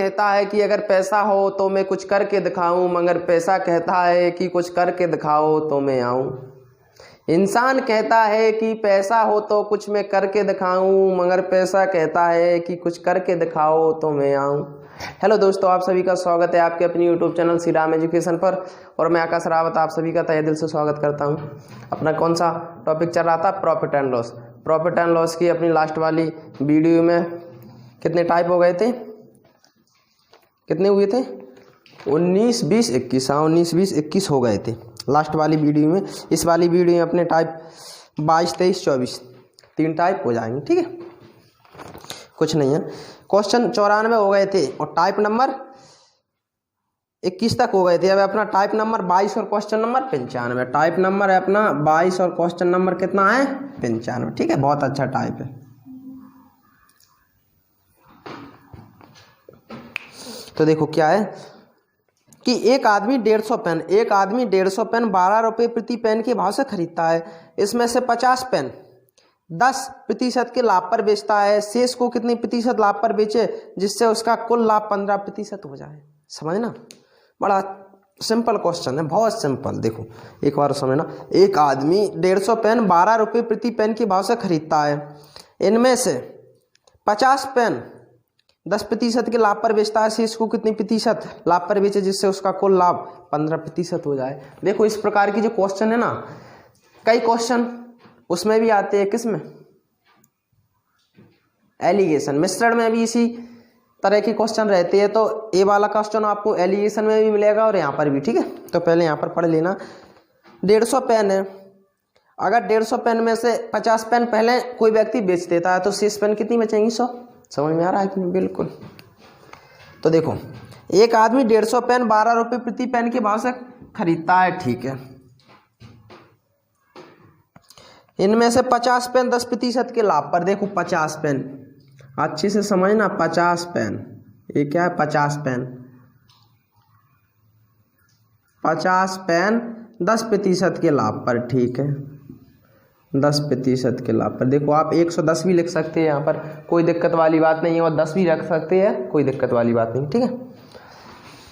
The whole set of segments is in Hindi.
कहता है कि अगर पैसा हो तो मैं कुछ करके दिखाऊं, मगर पैसा कहता है कि कुछ करके दिखाओ तो मैं आऊं। इंसान कहता है कि पैसा हो तो कुछ मैं करके दिखाऊं, मगर पैसा कहता है कि कुछ करके दिखाओ तो मैं आऊं। हेलो दोस्तों, आप सभी का स्वागत है आपके अपनी YouTube channel Shri Ram education पर। और मैं आकाश रावत आप सभी का तहे दिल से स्वागत करता हूं। अपना कौन सा टॉपिक चल रहा था? Profit and loss. Profit and loss की अपनी लास्ट वाली वीडियो में कितने टाइप हो गए थे? कितने हुए थे? 19, 20, 21। हाँ, 19, 20, 21 हो गए थे लास्ट वाली वीडियो में। इस वाली वीडियो में अपने टाइप 22, 23, 24 3 टाइप हो जाएंगे। ठीक है, कुछ नहीं है। क्वेश्चन 94 हो गए थे और टाइप नंबर 21 तक हो गए थे। अब अपना टाइप नंबर 22 और क्वेश्चन नंबर 95। टाइप नंबर है अपना 22 और क्वेश्चन नंबर कितना है? 95। ठीक है, बहुत अच्छा टाइप है। तो देखो क्या है कि एक आदमी 150 पेन 12 रुपये प्रति पेन के भाव से खरीदता है। इसमें से 50 पेन 10% के लाभ पर बेचता है। शेष को कितने प्रतिशत लाभ पर बेचे जिससे उसका कुल लाभ 15% हो जाए? समझना, बड़ा सिंपल क्वेश्चन है, बहुत सिंपल। देखो एक बार समझना। एक आदमी 150 पेन 12 रुपये प्रति पेन के भाव से खरीदता है। इनमें से 50 पेन 10% के लाभ पर बेचता है। शेष को कितने प्रतिशत लाभ पर बेचे जिससे उसका कुल लाभ 15% हो जाए? देखो इस प्रकार की जो क्वेश्चन है ना, कई क्वेश्चन उसमें भी आते हैं। किसमें? एलिगेशन, मिश्रण में भी इसी तरह के क्वेश्चन रहते हैं। तो ये वाला क्वेश्चन आपको एलिगेशन में भी मिलेगा और यहाँ पर भी। ठीक है, तो पहले यहाँ पर पढ़ लेना। 150 पेन है। अगर 150 पेन में से 50 पेन पहले कोई व्यक्ति बेच देता है तो शेष पेन कितनी बचेंगी? 100। समझ में आ रहा है कि नहीं? बिल्कुल। तो देखो एक आदमी 150 पेन 12 रुपये प्रति पेन के भाव से खरीदता है। ठीक है, इनमें से 50 पेन 10% के लाभ पर। देखो 50 पेन अच्छे से समझना। 50 पेन, ये क्या है? 50 पेन 10% के लाभ पर। ठीक है, 10% के लाभ पर। देखो आप 110 भी लिख सकते हैं यहाँ पर, कोई दिक्कत वाली बात नहीं है, और 10 भी रख सकते हैं, कोई दिक्कत वाली बात नहीं। ठीक है,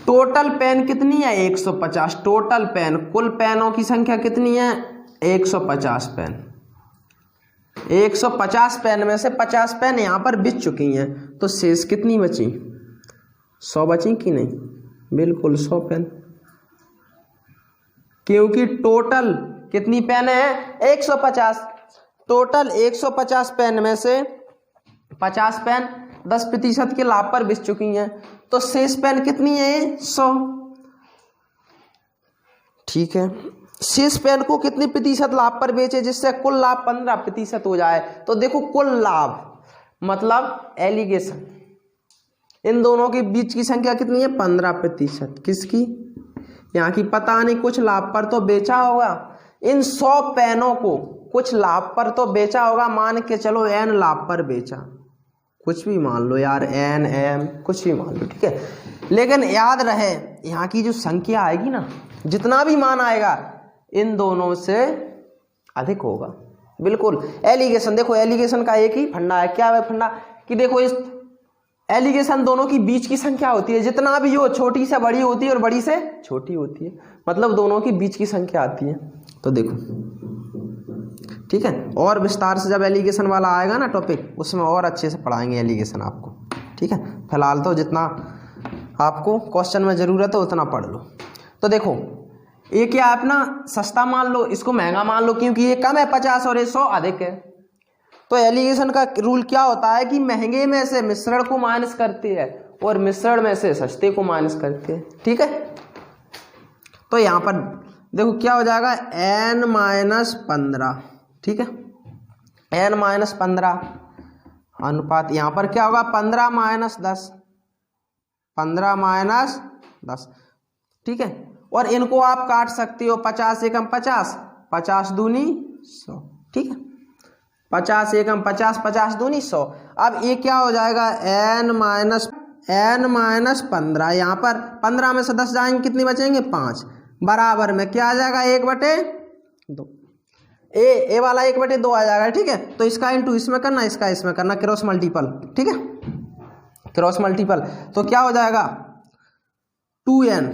टोटल पेन कितनी है? 150। टोटल पेन, कुल पेनों की संख्या कितनी है? 150 पेन। 150 पेन में से 50 पेन यहाँ पर बिक चुकी हैं, तो शेष कितनी बची? 100 बची कि नहीं? बिल्कुल 100 पेन, क्योंकि टोटल कितनी पेन है? 150। टोटल 150 पेन में से 50 पेन 10% के लाभ पर बिक चुकी हैं, तो शेष पेन कितनी है? 100। ठीक है, शेष पेन को कितने प्रतिशत लाभ पर बेचे जिससे कुल लाभ 15% हो जाए? तो देखो कुल लाभ मतलब एलिगेशन, इन दोनों के बीच की संख्या कितनी है? 15%। किसकी? यहाँ की पता नहीं, कुछ लाभ पर तो बेचा होगा। इन 100 पेनों को कुछ लाभ पर तो बेचा होगा। मान के चलो n लाभ पर बेचा, कुछ भी मान लो यार, n m कुछ भी मान लो। ठीक है, लेकिन याद रहे यहाँ की जो संख्या आएगी ना, जितना भी मान आएगा इन दोनों से अधिक होगा। बिल्कुल। एलिगेशन, देखो एलिगेशन का एक ही फंडा है। क्या है फंडा? कि देखो इस एलिगेशन दोनों की बीच की संख्या होती है, जितना भी हो छोटी से बड़ी होती है और बड़ी से छोटी होती है, मतलब दोनों की बीच की संख्या आती है। तो देखो ठीक है, और विस्तार से जब एलिगेशन वाला आएगा ना टॉपिक, उसमें और अच्छे से पढ़ाएंगे एलिगेशन आपको। ठीक है, फिलहाल तो जितना आपको क्वेश्चन में जरूरत है उतना पढ़ लो। तो देखो ये क्या है अपना? सस्ता मान लो, इसको महंगा मान लो, क्योंकि ये कम है 50 और ये 100 अधिक है। तो एलिगेशन का रूल क्या होता है कि महंगे में से मिश्रण को माइनस करते हैं और मिश्रण में से सस्ते को माइनस करते हैं। ठीक है, तो यहाँ पर देखो क्या हो जाएगा? n-15। ठीक है, n-15 अनुपात, यहाँ पर क्या होगा? 15-10। 15-10। ठीक है, और इनको आप काट सकते हो। 50 एकम 50, 50 दूनी 100। ठीक है, 50 एकम 50, 50 दूनी 100। अब ये क्या हो जाएगा? n-15। यहाँ पर 15 में से 10 जाएंगे, कितनी बचेंगे? 5। बराबर में क्या आ जाएगा? 1/2। ए वाला 1/2 आ जाएगा। ठीक है, तो इसका इंटू इसमें करना, इसका इसमें करना, क्रॉस मल्टीपल। ठीक है, क्रॉस मल्टीपल, तो क्या हो जाएगा 2n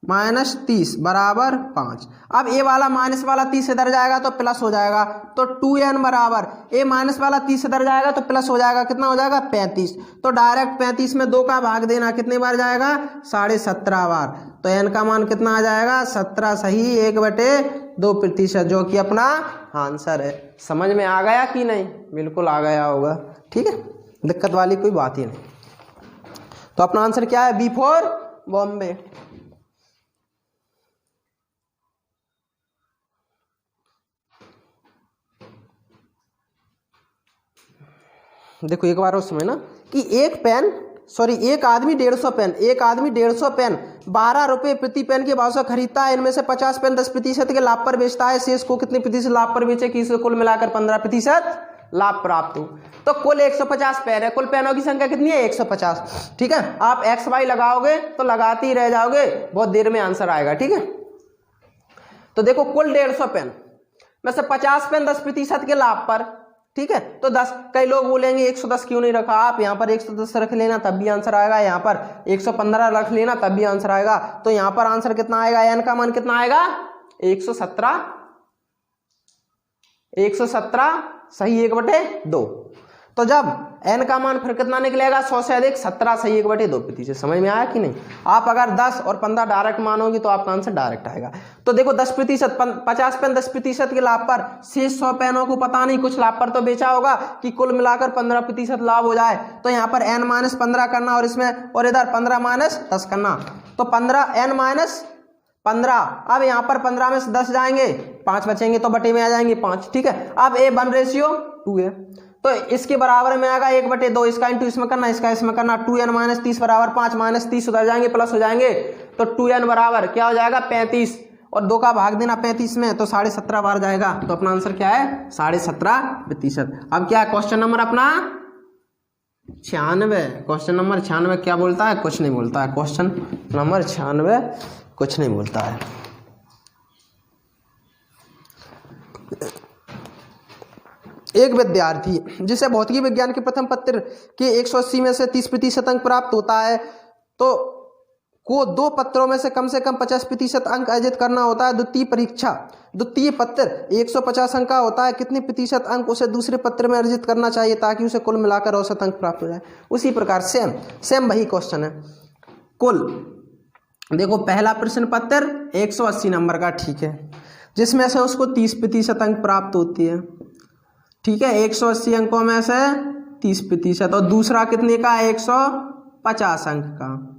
माइनस 30 बराबर 5। अब ए वाला माइनस वाला 30 इधर जाएगा तो प्लस हो जाएगा, तो 2n बराबर ए माइनस वाला 30 इधर जाएगा तो प्लस हो जाएगा, कितना हो जाएगा 35। तो डायरेक्ट 35 में 2 का भाग देना, कितने बार जाएगा 17.5 बार, तो n का मान कितना आ जाएगा 17 सही 1/2%, जो कि अपना आंसर है। समझ में आ गया कि नहीं? बिल्कुल आ गया होगा, ठीक है, दिक्कत वाली कोई बात ही नहीं। तो अपना आंसर क्या है? B for Bombay. देखो एक बार और समझना कि एक आदमी 150 पेन 12 रुपये प्रति पेन के भाव से खरीदता है, इनमें से 50 पेन 10% के लाभ पर बेचता है, शेष को कितने प्रतिशत लाभ पर बेचे कि इसे कुल मिलाकर 15% लाभ प्राप्त हो। तो कुल 150 पेन है, कुल पेनों की संख्या कितनी है 150, ठीक है। आप एक्स वाई लगाओगे तो लगाते ही रह जाओगे, बहुत देर में आंसर आएगा, ठीक है। तो देखो कुल 150 पेन में से 50 पेन 10% के लाभ पर, ठीक है। तो 10, कई लोग बोलेंगे 110 क्यों नहीं रखा, आप यहाँ पर 110 रख लेना तब भी आंसर आएगा, यहाँ पर 115 रख लेना तब भी आंसर आएगा। तो यहाँ पर आंसर कितना आएगा, एन का मान कितना आएगा 117 सही 1/2। तो जब n का मान फिर कितना निकलेगा 100 से अधिक 17 सही 1/2%। समझ में आया कि नहीं? आप अगर 10 और 15 डायरेक्ट मानोगे तो आपका आंसर डायरेक्ट आएगा। तो देखो 10%, 50 पेन 10% के लाभ पर, शेष 100 पेनों को पता नहीं कुछ लाभ पर तो बेचा होगा कि कुल मिलाकर 15% लाभ हो जाए। तो यहाँ पर n - 15 करना और इसमें और इधर 15 - 10 करना, तो 15 n - 15। अब यहाँ पर 15 में से 10 जाएंगे, 5 बचेंगे तो बटे में आ जाएंगे 5, ठीक है। अब a 1:2 है, तो इसके बराबर में आएगा 1/2, इसका इंटू इसमें करना, इसका इसमें करना, 2n - 30 बराबर 5 - 30 उधर जाएंगे प्लस हो जाएंगे, तो 2n बराबर क्या हो जाएगा 35 और 2 का भाग देना 35 में, तो 17.5 बार जाएगा। तो अपना आंसर क्या है 17.5%। अब क्या है क्वेश्चन नंबर अपना 96। क्वेश्चन नंबर 96 क्या बोलता है? कुछ नहीं बोलता है। क्वेश्चन नंबर 96 कुछ नहीं बोलता है। एक विद्यार्थी जिसे भौतिकी विज्ञान के प्रथम पत्र के 180 में से 30% अंक प्राप्त होता है, तो को 2 पत्रों में से कम 50% अंक अर्जित करना होता है। द्वितीय पत्र 150 अंक का होता है, कितने प्रतिशत अंक उसे दूसरे पत्र में अर्जित करना चाहिए ताकि उसे कुल मिलाकर औसत अंक प्राप्त हो जाए? उसी प्रकार सेम वही क्वेश्चन है। कुल देखो पहला प्रश्न पत्र 180 नंबर का, ठीक है, जिसमें से उसको 30% अंक प्राप्त होती है, ठीक है, 180 अंकों में से 30%। और दूसरा कितने का 150 अंक का,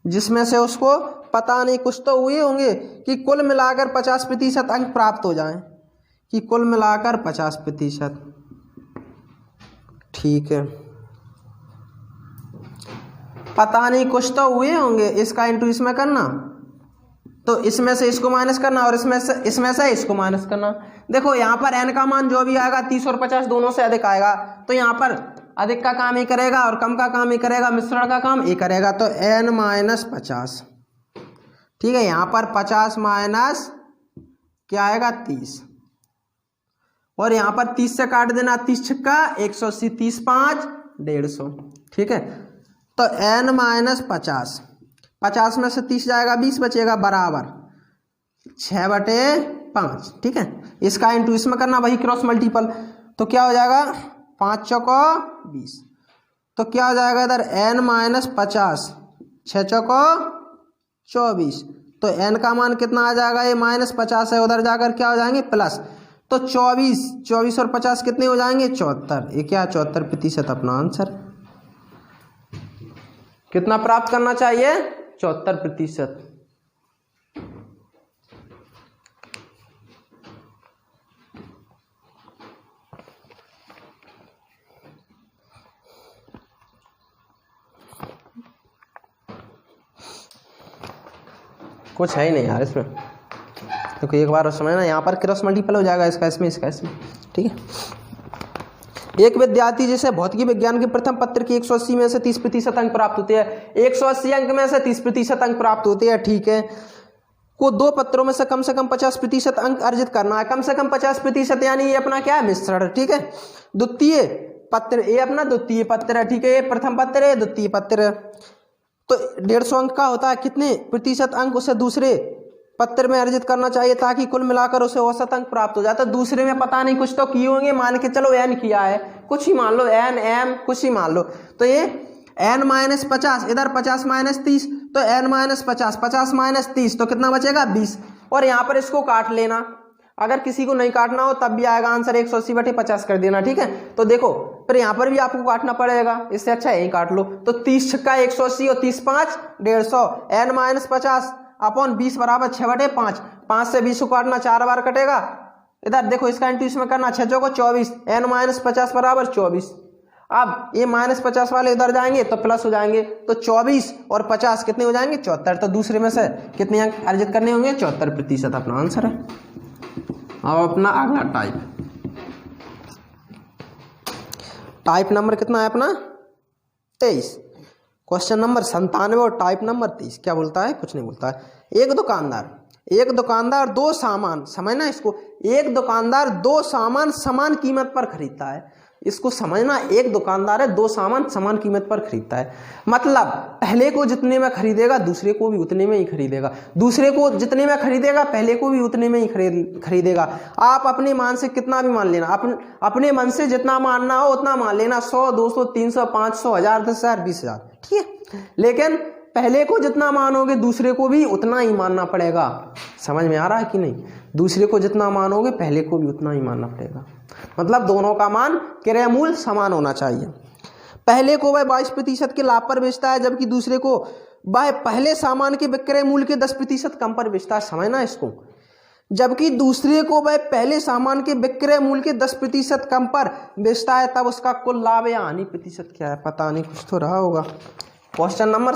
जिसमें से उसको पता नहीं कुछ तो हुए होंगे कि कुल मिलाकर 50% अंक प्राप्त हो जाएं, कि कुल मिलाकर 50%, ठीक है, पता नहीं कुछ तो हुए होंगे, इसका इंटू इसमें करना, तो इसमें से इसको माइनस करना और इसमें से इसको माइनस करना। देखो यहाँ पर n का मान जो भी आएगा 30 और 50 दोनों से अधिक आएगा, तो यहाँ पर अधिक का काम ये करेगा और कम का काम ये करेगा, मिश्रण का काम ये करेगा, तो n - 50, ठीक है। यहाँ पर 50 माइनस क्या आएगा 30, और यहाँ पर 30 से काट देना, 30 छक्का 180, 30 5 150, ठीक है। तो n - 50 में से 30 जाएगा 20 बचेगा बराबर 6/5, ठीक है। इसका इंटू इसमें करना, वही क्रॉस मल्टीपल, तो क्या हो जाएगा 5 चौको 20, तो क्या हो जाएगा इधर n - 50 6 चौको 24, तो n का मान कितना आ जाएगा, ये -50 है, उधर जाकर क्या हो जाएंगे प्लस, तो 24 और 50 कितने हो जाएंगे 74, ये क्या 74% अपना आंसर। कितना प्राप्त करना चाहिए 74%। कुछ है ही नहीं यार इसमें, देखो एक बार समझना, यहाँ पर क्रॉस मल्टीपल हो जाएगा, इसका इसमें ठीक है। एक विद्यार्थी जिसे भौतिकी विज्ञान के प्रथम पत्र की 180 में से 30% अंक प्राप्त होते हैं, 180 अंक में से 30% अंक प्राप्त होते हैं, ठीक है, को 2 पत्रों में से कम 50% अंक अर्जित करना है। कम से कम 50% यानी ये अपना क्या है मिश्रण, ठीक है। द्वितीय पत्र ए अपना द्वितीय पत्र है, ठीक है, ये प्रथम पत्र है, द्वितीय पत्र है। तो 150 अंक का होता है, कितने प्रतिशत अंक उसे दूसरे पत्र में अर्जित करना चाहिए ताकि कुल मिलाकर उसे औसत अंक प्राप्त हो जाता है। दूसरे में पता नहीं, कुछ तो किए होंगे, मान के चलो n किया है, कुछ ही मान लो n m कुछ ही मान लो, तो ये n माइनस 50, इधर 50 माइनस 30, तो n माइनस 50, 50 माइनस 30, तो कितना बचेगा 20। और यहाँ पर इसको काट लेना, अगर किसी को नहीं काटना हो तब भी आएगा आंसर 180/50 कर देना, ठीक है। तो देखो फिर यहाँ पर भी आपको काटना पड़ेगा, इससे अच्छा यही काट लो। तो 30 छक्का 180 और 30 5 150, n माइनस 50 अपॉन 20 बराबर 6/5, 5 से 20 को काटना 4 बार कटेगा। इधर देखो इसका इंटू इसमें करना, 6 को 24, n माइनस 50 बराबर 24। अब ये माइनस 50 वाले इधर जाएंगे तो प्लस हो जाएंगे, तो 24 और 50 कितने हो जाएंगे 74। तो दूसरे में से कितने अंक अर्जित करने होंगे 74% अपना आंसर है। अब अपना अगला टाइप नंबर कितना है अपना 23, क्वेश्चन नंबर 97 और टाइप नंबर 23 क्या बोलता है, कुछ नहीं बोलता है। एक दुकानदार दो सामान, समझना इसको, एक दुकानदार दो सामान समान कीमत पर खरीदता है। इसको समझना, एक दुकानदार है दो सामान समान कीमत पर खरीदता है, मतलब पहले को जितने में खरीदेगा दूसरे को भी उतने में ही खरीदेगा, दूसरे को जितने में खरीदेगा पहले को भी उतने में ही खरीदेगा। आप अपने मान से कितना भी मान लेना, अपने मन से जितना मानना हो उतना मान लेना, 100 200 300 500 1000 10,000 20,000, ठीक है। लेकिन पहले को जितना मानोगे दूसरे को भी उतना ही मानना पड़ेगा। समझ में आ रहा है कि नहीं, दूसरे को जितना मानोगे पहले को भी उतना ही मानना पड़ेगा, मतलब दोनों का मान क्रय मूल्य समान होना चाहिए। पहले को वह 22% के लाभ पर बेचता है जबकि दूसरे को वह पहले सामान के विक्रय मूल्य के 10% कम पर बेचता है। समझना इसको, जबकि दूसरे को वह पहले सामान के विक्रय मूल्य के 10% कम पर बेचता है, तब उसका कुल लाभ या हानि प्रतिशत क्या है, पता नहीं, कुछ तो रहा होगा। क्वेश्चन नंबर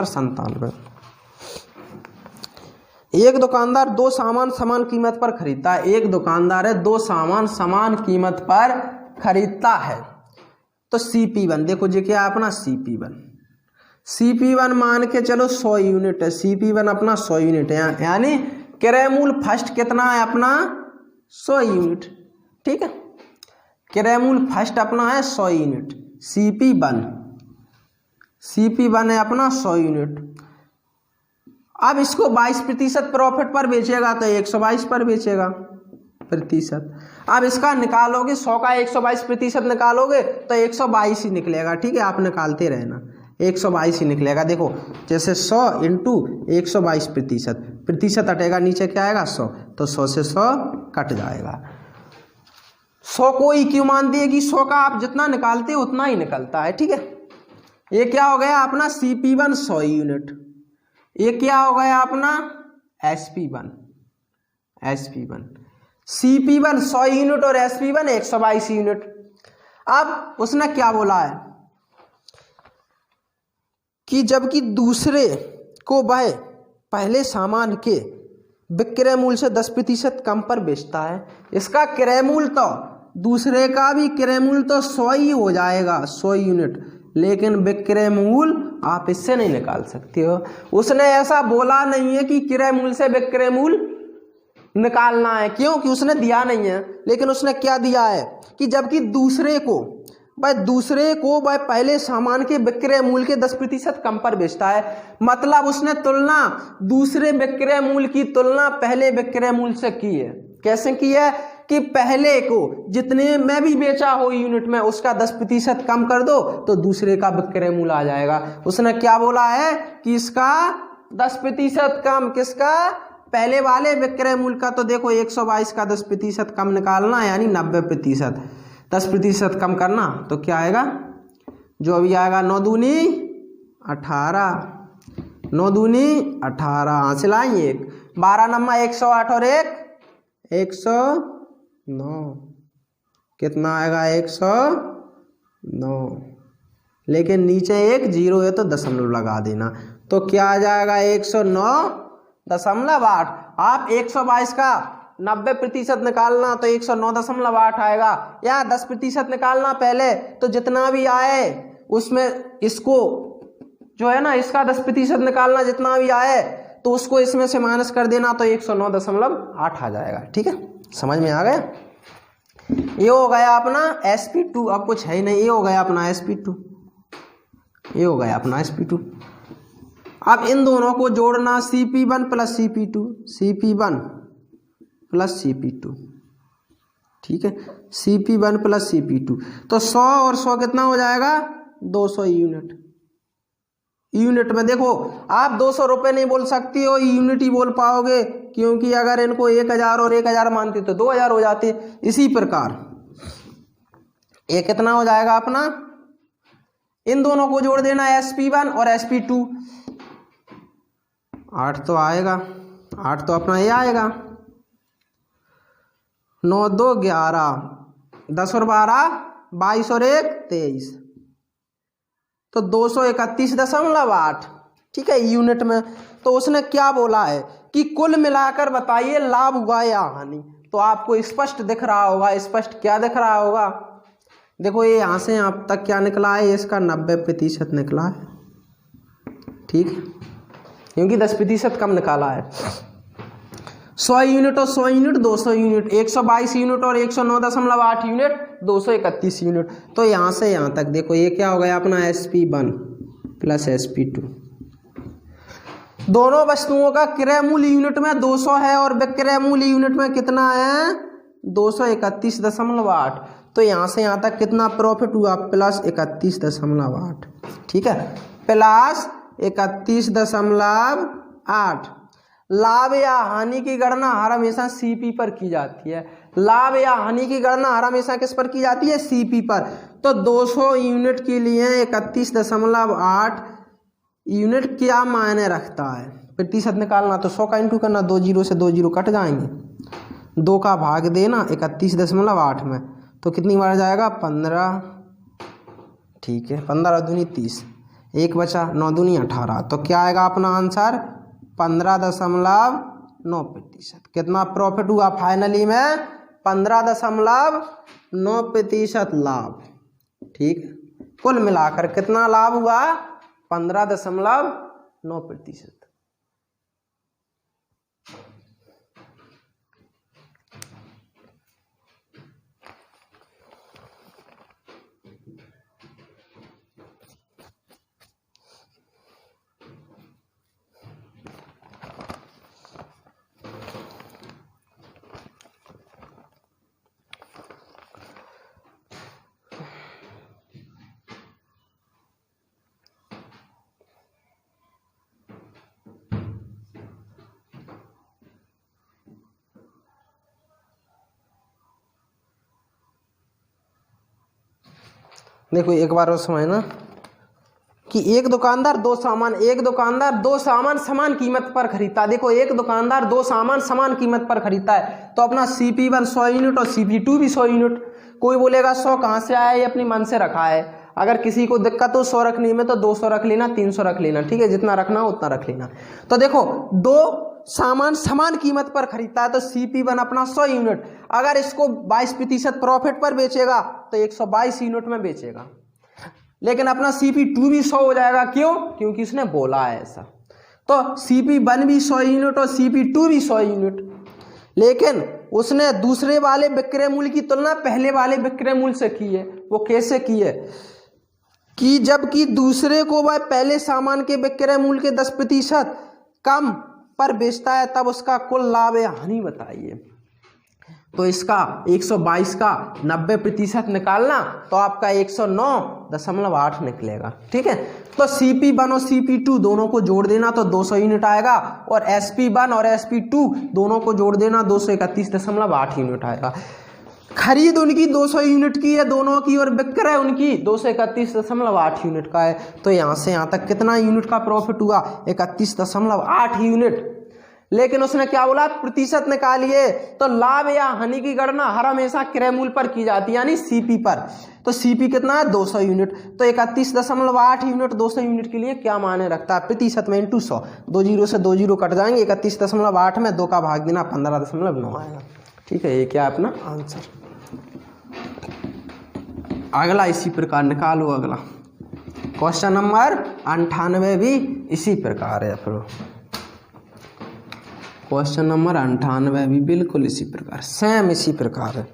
97, एक दुकानदार दो सामान समान कीमत पर खरीदता है। एक दुकानदार है दो सामान समान कीमत पर खरीदता है, तो CP1 देखो जी क्या अपना CP1 मान के चलो 100 यूनिट है, CP1 अपना 100 यूनिट है, यानी क्रय मूल्य फर्स्ट कितना है अपना 100 यूनिट, ठीक है। क्रय मूल्य फर्स्ट अपना है 100 यूनिट, CP1 है अपना 100 यूनिट। अब इसको 22% प्रॉफिट पर बेचेगा तो 122 पर बेचेगा प्रतिशत। अब इसका निकालोगे 100 का 122% निकालोगे तो 122 ही निकलेगा, ठीक है, आप निकालते रहना, 122 ही निकलेगा। देखो जैसे 100 इंटू 122%, प्रतिशत हटेगा नीचे क्या आएगा 100, तो 100 से 100 कट जाएगा। 100 को ही क्यों मान दिए कि 100 का आप जितना निकालते हो उतना ही निकलता है, ठीक है। ये क्या हो गया अपना CP1 100 यूनिट, ये क्या हो गया अपना SP1 CP1 100 यूनिट और SP1 122 यूनिट। अब उसने क्या बोला है कि जबकि दूसरे को वह पहले सामान के विक्रय मूल्य से 10% कम पर बेचता है, इसका क्रय मूल्य तो दूसरे का भी क्रय मूल्य तो 100 ही हो जाएगा, 100 यूनिट, लेकिन विक्रय मूल्य आप इससे नहीं निकाल सकते हो। उसने ऐसा बोला नहीं है कि क्रय मूल्य से विक्रय मूल्य निकालना है, क्योंकि उसने दिया नहीं है, लेकिन उसने क्या दिया है कि जबकि दूसरे को वह पहले सामान के विक्रय मूल्य के 10% कम पर बेचता है, मतलब उसने तुलना दूसरे विक्रय मूल्य की तुलना पहले विक्रय मूल्य से की है। कैसे की है कि पहले को जितने में भी बेचा हो यूनिट में उसका 10% कम कर दो तो दूसरे का विक्रय मूल्य आ जाएगा। उसने क्या बोला है कि इसका 10% कम, किसका, पहले वाले विक्रय मूल्य का। तो देखो 122 का 10% कम निकालना यानी 90%, 10% कम करना तो क्या आएगा, जो अभी आएगा 9 दूनी 18, 9 दूनी 18, हासिल आई 1, 12 नंबर 108 और 1 109, कितना आएगा 109, लेकिन नीचे एक 0 है तो दशमलव लगा देना, तो क्या आ जाएगा 109.8। आप 122 का 90% निकालना तो 109.8 आएगा, या 10% निकालना पहले तो जितना भी आए उसमें इसको जो है ना इसका 10% निकालना, जितना भी आए तो उसको इसमें से माइनस कर देना तो 109.8 आ जाएगा, ठीक है। समझ में आ गया। ये हो गया अपना sp2, अब कुछ है ही नहीं, ये हो गया अपना sp2, ये हो गया अपना sp2। अब इन दोनों को जोड़ना Cp1 plus Cp2, Cp1 plus Cp2, ठीक है, Cp1 प्लस Cp2। तो 100 और 100 कितना हो जाएगा 200 यूनिट। यूनिट में देखो आप 200 रुपये नहीं बोल सकती हो, यूनिट ही बोल पाओगे, क्योंकि अगर इनको 1000 और 1000 मानती तो 2000 हो जाती। इसी प्रकार ये कितना हो जाएगा अपना, इन दोनों को जोड़ देना sp1 और sp2, 8 तो आएगा, 8 तो अपना ये आएगा, 9 2 11, 10 और 12 22 और 1 23, तो 231.8, ठीक है यूनिट में। तो उसने क्या बोला है कि कुल मिलाकर बताइए लाभ हुआ या हानि। तो आपको स्पष्ट दिख रहा होगा, स्पष्ट क्या दिख रहा होगा, देखो ये यहाँ से यहाँ तक क्या निकला है, इसका 90% निकला है, ठीक है, क्योंकि 10% कम निकाला है। 100 यूनिट और 100 यूनिट 200 यूनिट, 122 यूनिट और 109.8 यूनिट 231 यूनिट। तो यहाँ से यहाँ तक देखो ये क्या हो गया अपना sp1 प्लस sp2। दोनों वस्तुओं का क्रय मूल्य यूनिट में 200 है और विक्रय मूल्य यूनिट में कितना है 231.8। तो यहाँ से यहाँ तक कितना प्रॉफिट हुआ प्लस 31.8, ठीक है, प्लस 31.8। लाभ या हानि की गणना हर हमेशा सीपी पर की जाती है। लाभ या हानि की गणना हर हमेशा किस पर की जाती है, सीपी पर। तो 200 यूनिट के लिए 31.8 यूनिट क्या मायने रखता है, प्रतिशत निकालना तो 100 का इंटू करना, 2 जीरो से 2 जीरो कट जाएंगे, 2 का भाग देना 31.8 में, तो कितनी बार जाएगा 15, ठीक है, 15 दूनी 30, 1 बचा, 9 दूनी 18। तो क्या आएगा अपना आंसर 15.9%। कितना प्रॉफिट हुआ फाइनली में 15.9% लाभ, ठीक, कुल मिलाकर कितना लाभ हुआ 15.9%। देखो एक बार और समझना कि एक दुकानदार दो सामान समान कीमत पर खरीदता है। देखो एक दुकानदार 2 सामान समान कीमत पर खरीदता है, तो अपना Cp1 100 यूनिट और Cp2 भी 100 यूनिट। कोई बोलेगा 100 कहाँ से आया, ये अपनी मन से रखा है। अगर किसी को दिक्कत हो 100 रखने में तो 200 रख लेना, 300 रख लेना, ठीक है, जितना रखना हो उतना रख लेना। तो देखो 2 सामान समान कीमत पर खरीदता है तो Cp1 अपना 100 यूनिट, अगर इसको 22% प्रॉफिट पर बेचेगा तो 122 यूनिट में बेचेगा, लेकिन अपना Cp2 भी 100 हो जाएगा। क्यों? क्योंकि उसने बोला है ऐसा। तो Cp1 भी 100 यूनिट और Cp2 भी 100 यूनिट, लेकिन उसने दूसरे वाले विक्रय मूल्य की तुलना पहले वाले विक्रय मूल्य से की है। वो कैसे की है कि जबकि दूसरे को वह पहले सामान के विक्रय मूल्य के 10% कम पर बेचता है, तब उसका कुल लाभ या हानि बताइए। तो इसका 122 का 90% निकालना तो आपका 109.8 निकलेगा, ठीक है। तो Cp1 और Cp2 दोनों को जोड़ देना तो 200 यूनिट आएगा, और Sp1 और Sp2 दोनों को जोड़ देना 231.8 यूनिट आएगा। खरीद उनकी 200 यूनिट की है दोनों की, और विक्रय उनकी 231.8 यूनिट का है। तो यहाँ से यहाँ तक कितना यूनिट का प्रॉफिट हुआ 31.8 यूनिट। लेकिन उसने क्या बोला, प्रतिशत निकालिए। तो लाभ या हानि की गणना हर हमेशा क्रय मूल्य पर की जाती है, यानी Cp पर। तो Cp कितना है 200 यूनिट, तो 31.8 यूनिट 200 यूनिट के लिए क्या माने रखता है, प्रतिशत में इंटू 100, 2 जीरो से 2 जीरो कट जाएंगे, 31.8 में 2 का भाग देना 15.9 आएगा, ठीक है। ये क्या है अपना आंसर। अगला इसी प्रकार निकालो। अगला क्वेश्चन नंबर 98 भी इसी प्रकार है। फिर क्वेश्चन नंबर 98 भी बिल्कुल इसी प्रकार, सेम इसी प्रकार है।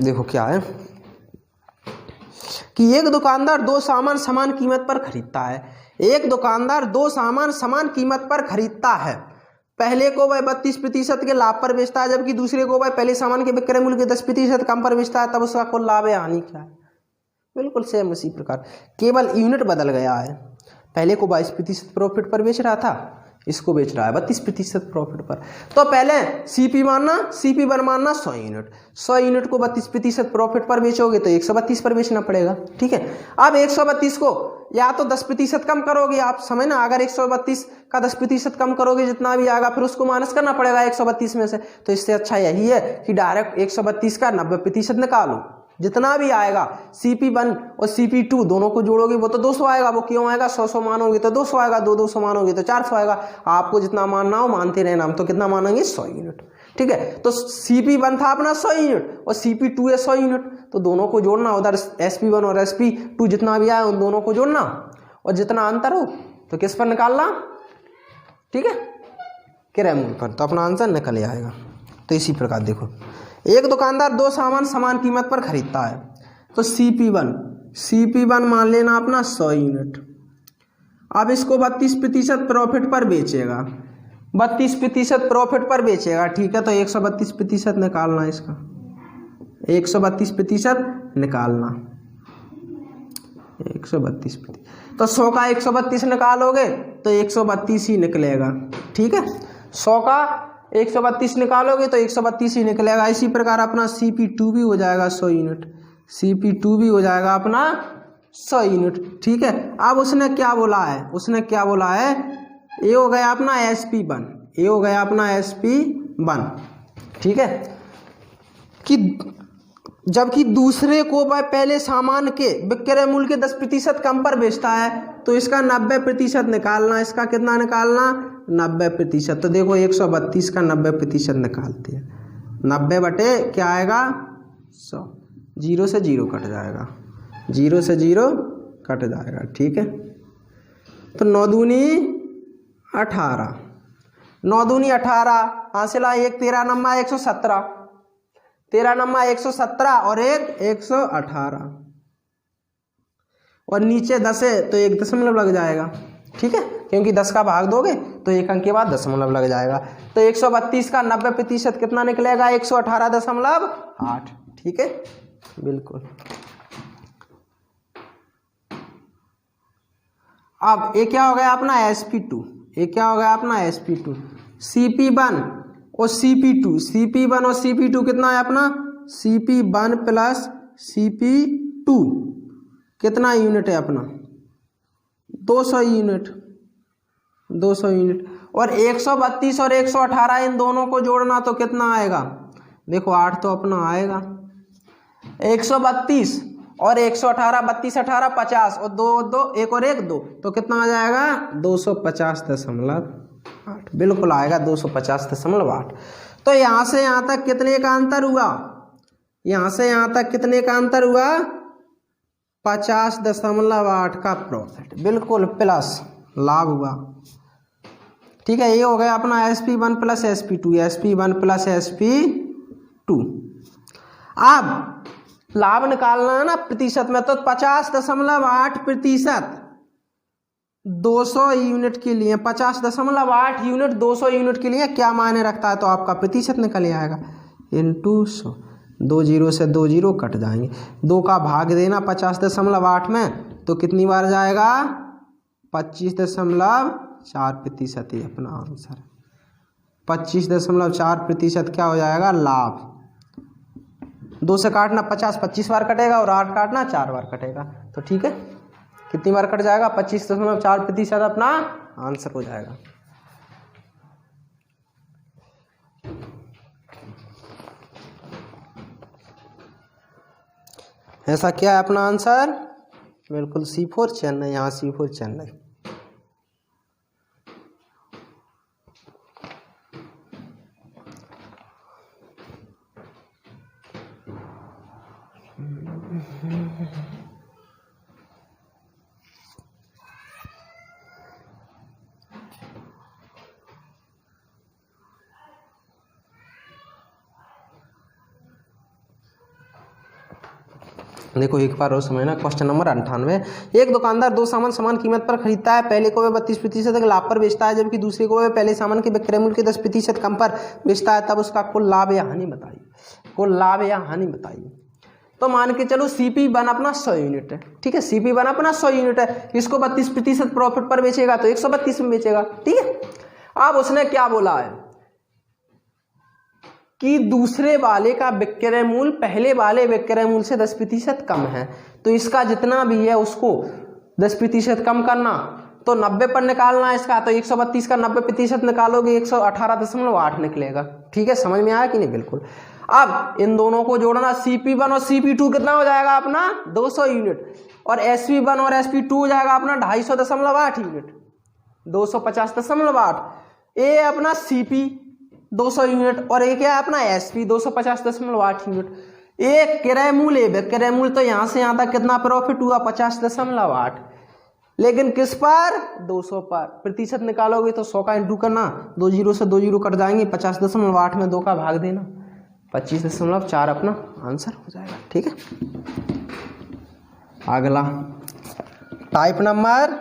देखो क्या है कि एक दुकानदार दो सामान समान कीमत पर खरीदता है। एक दुकानदार दो सामान समान कीमत पर खरीदता है। पहले को वह 32% के लाभ पर बेचता है, जबकि दूसरे को वह पहले सामान के विक्रय मूल्य के 10% कम पर बेचता है, तब उसका कुल लाभ या हानि क्या है? बिल्कुल सेम इसी प्रकार, केवल यूनिट बदल गया है। पहले को 22% प्रॉफिट पर बेच रहा था, इसको बेच रहा है 32% प्रॉफिट पर। तो पहले सीपी मानना, सीपी वन मानना 100 यूनिट, 100 यूनिट को 32% प्रॉफिट पर बेचोगे तो 132 पर बेचना पड़ेगा। ठीक है, अब 132 को या तो 10% कम करोगे आप, समझना, अगर 132 का 10% कम करोगे जितना भी आएगा फिर उसको माइनस करना पड़ेगा 132 में से। तो इससे अच्छा यही है कि डायरेक्ट 132 का 90% निकालो, जितना भी आएगा CP1 और CP2 दोनों को जोड़ोगे वो तो 200 आएगा। वो क्यों आएगा? 100 मानोगे तो 200 आएगा, 200 मानोगे तो 400 आएगा। आपको जितना मानना हो मानते रहना, हम तो कितना मानेंगे? 100 यूनिट। ठीक है, तो CP1 था अपना 100 यूनिट और CP2 है 100 यूनिट, तो दोनों को जोड़ना, उधर SP1 और SP2 जितना भी आया उन दोनों को जोड़ना और जितना अंतर हो तो किस पर निकालना? ठीक है, किराए मूल्य पर, तो अपना आंसर निकल आएगा। तो इसी प्रकार देखो, एक दुकानदार दो सामान समान कीमत पर खरीदता है, तो CP1 मान लेना अपना 100 यूनिट। अब इसको 32% प्रॉफिट पर बेचेगा, 32% प्रॉफिट पर बेचेगा। ठीक है, तो 132% निकालना, इसका 132% निकालना, 132%, तो 100 का 132 निकालोगे तो 132 ही निकलेगा। ठीक है, 100 का 132 निकालोगे तो 132 ही निकलेगा। इसी प्रकार अपना CP2 भी हो जाएगा 100 यूनिट, CP2 भी हो जाएगा अपना 100 यूनिट। ठीक है, अब उसने क्या बोला है? उसने क्या बोला है? ये हो गया अपना SP1, ये हो गया अपना SP1। ठीक है, कि जबकि दूसरे को वह पहले सामान के विक्रय मूल्य के 10% कम पर बेचता है, तो इसका 90% निकालना। इसका कितना निकालना? 90%। तो देखो 132 का 90% निकालते हैं, 90 बटे क्या आएगा? 100, 0 से 0 कट जाएगा, 0 से 0 कट जाएगा। ठीक है, तो 9 दूनी 18, 9 दूनी 18, हासिला 1 13 नम्मा 117, 13 नम्मा 117 और 118, और नीचे 10 है तो 1 दशमलव लग जाएगा। ठीक है, क्योंकि 10 का भाग दोगे तो 1 अंक के बाद दशमलव लग जाएगा। तो 132 का 90% कितना निकलेगा? 118.8। ठीक है, बिल्कुल। अब ये क्या हो गया अपना SP2, ये क्या हो गया अपना SP2। CP1 और CP2, CP1 और CP2 कितना है अपना? CP1 प्लस CP2 कितना यूनिट है अपना? 200 यूनिट, 200 यूनिट। और 132 और 118 इन दोनों को जोड़ना तो कितना आएगा? देखो 8 तो अपना आएगा, 132 और 118, 32 18 50 और 2 2 1 और 1 2, तो कितना आ जाएगा? 250.8, बिल्कुल आएगा 250.8। तो यहाँ से यहाँ तक कितने का अंतर हुआ? यहाँ से यहाँ तक कितने का अंतर हुआ? 50.8 का प्रॉफिट, बिल्कुल प्लस लाभ हुआ। ठीक है, ये हो गया अपना SP1 plus SP2, SP1 plus SP2। अब लाभ निकालना है ना प्रतिशत में, तो 50.8% 200 यूनिट के लिए, 50.8 यूनिट 200 यूनिट के लिए क्या मायने रखता है? तो आपका प्रतिशत निकल आएगा इंटू 100, 2 0 से 2 0 कट जाएंगे, 2 का भाग देना 50.8 में तो कितनी बार जाएगा? 25.4% ही अपना आंसर। 25.4% क्या हो जाएगा? लाभ। 2 से काटना 50 25 बार कटेगा और 8 काटना 4 बार कटेगा, तो ठीक है, कितनी बार कट जाएगा? 25.4% अपना आंसर हो जाएगा। ऐसा क्या है अपना आंसर? बिल्कुल C4 चेन्नई, यहाँ C4 चेन्नई। देखो एक बार और समझना। क्वेश्चन नंबर 98, एक दुकानदार दो सामान समान कीमत पर खरीदता है। पहले को वह 32% के लाभ पर बेचता है, जबकि दूसरे को वह पहले सामान के विक्रय मूल्य के 10% कम पर बेचता है, तब उसका कुल लाभ या हानि बताइए। कुल लाभ या हानि बताइए। तो मान के चलो CP1 अपना 100 यूनिट है, ठीक है। CP1 अपना 100 यूनिट है, इसको 32% प्रॉफिट पर बेचेगा तो 132 में बेचेगा, ठीक है। अब उसने क्या बोला है कि दूसरे वाले का विक्रय मूल्य पहले वाले विक्रय मूल्य से 10% कम है, तो इसका जितना भी है उसको 10% कम करना, तो 90 पर निकालना इसका, तो 132 का 90% निकालोगे 118.8 निकलेगा, ठीक है। समझ में आया कि नहीं? बिल्कुल। अब इन दोनों को जोड़ना, CP1 और CP2 कितना हो जाएगा अपना 200 यूनिट, और SP1 और SP2 हो जाएगा अपना 250.8 यूनिट, 250.8। ये अपना CP 200 यूनिट और एक क्या है अपना SP 250.8 यूनिट। एक क्रय मूल्य विक्रय मूल्य, तो यहां से यहां तक कितना प्रॉफिट हुआ 50.8, लेकिन किस पर 200 पर। प्रतिशत निकालोगे तो 100 का इंटू करना, 2 जीरो से 2 जीरो कट जाएंगे, 50.8 में 2 का भाग देना, 25.4 अपना आंसर हो जाएगा, ठीक है। अगला टाइप नंबर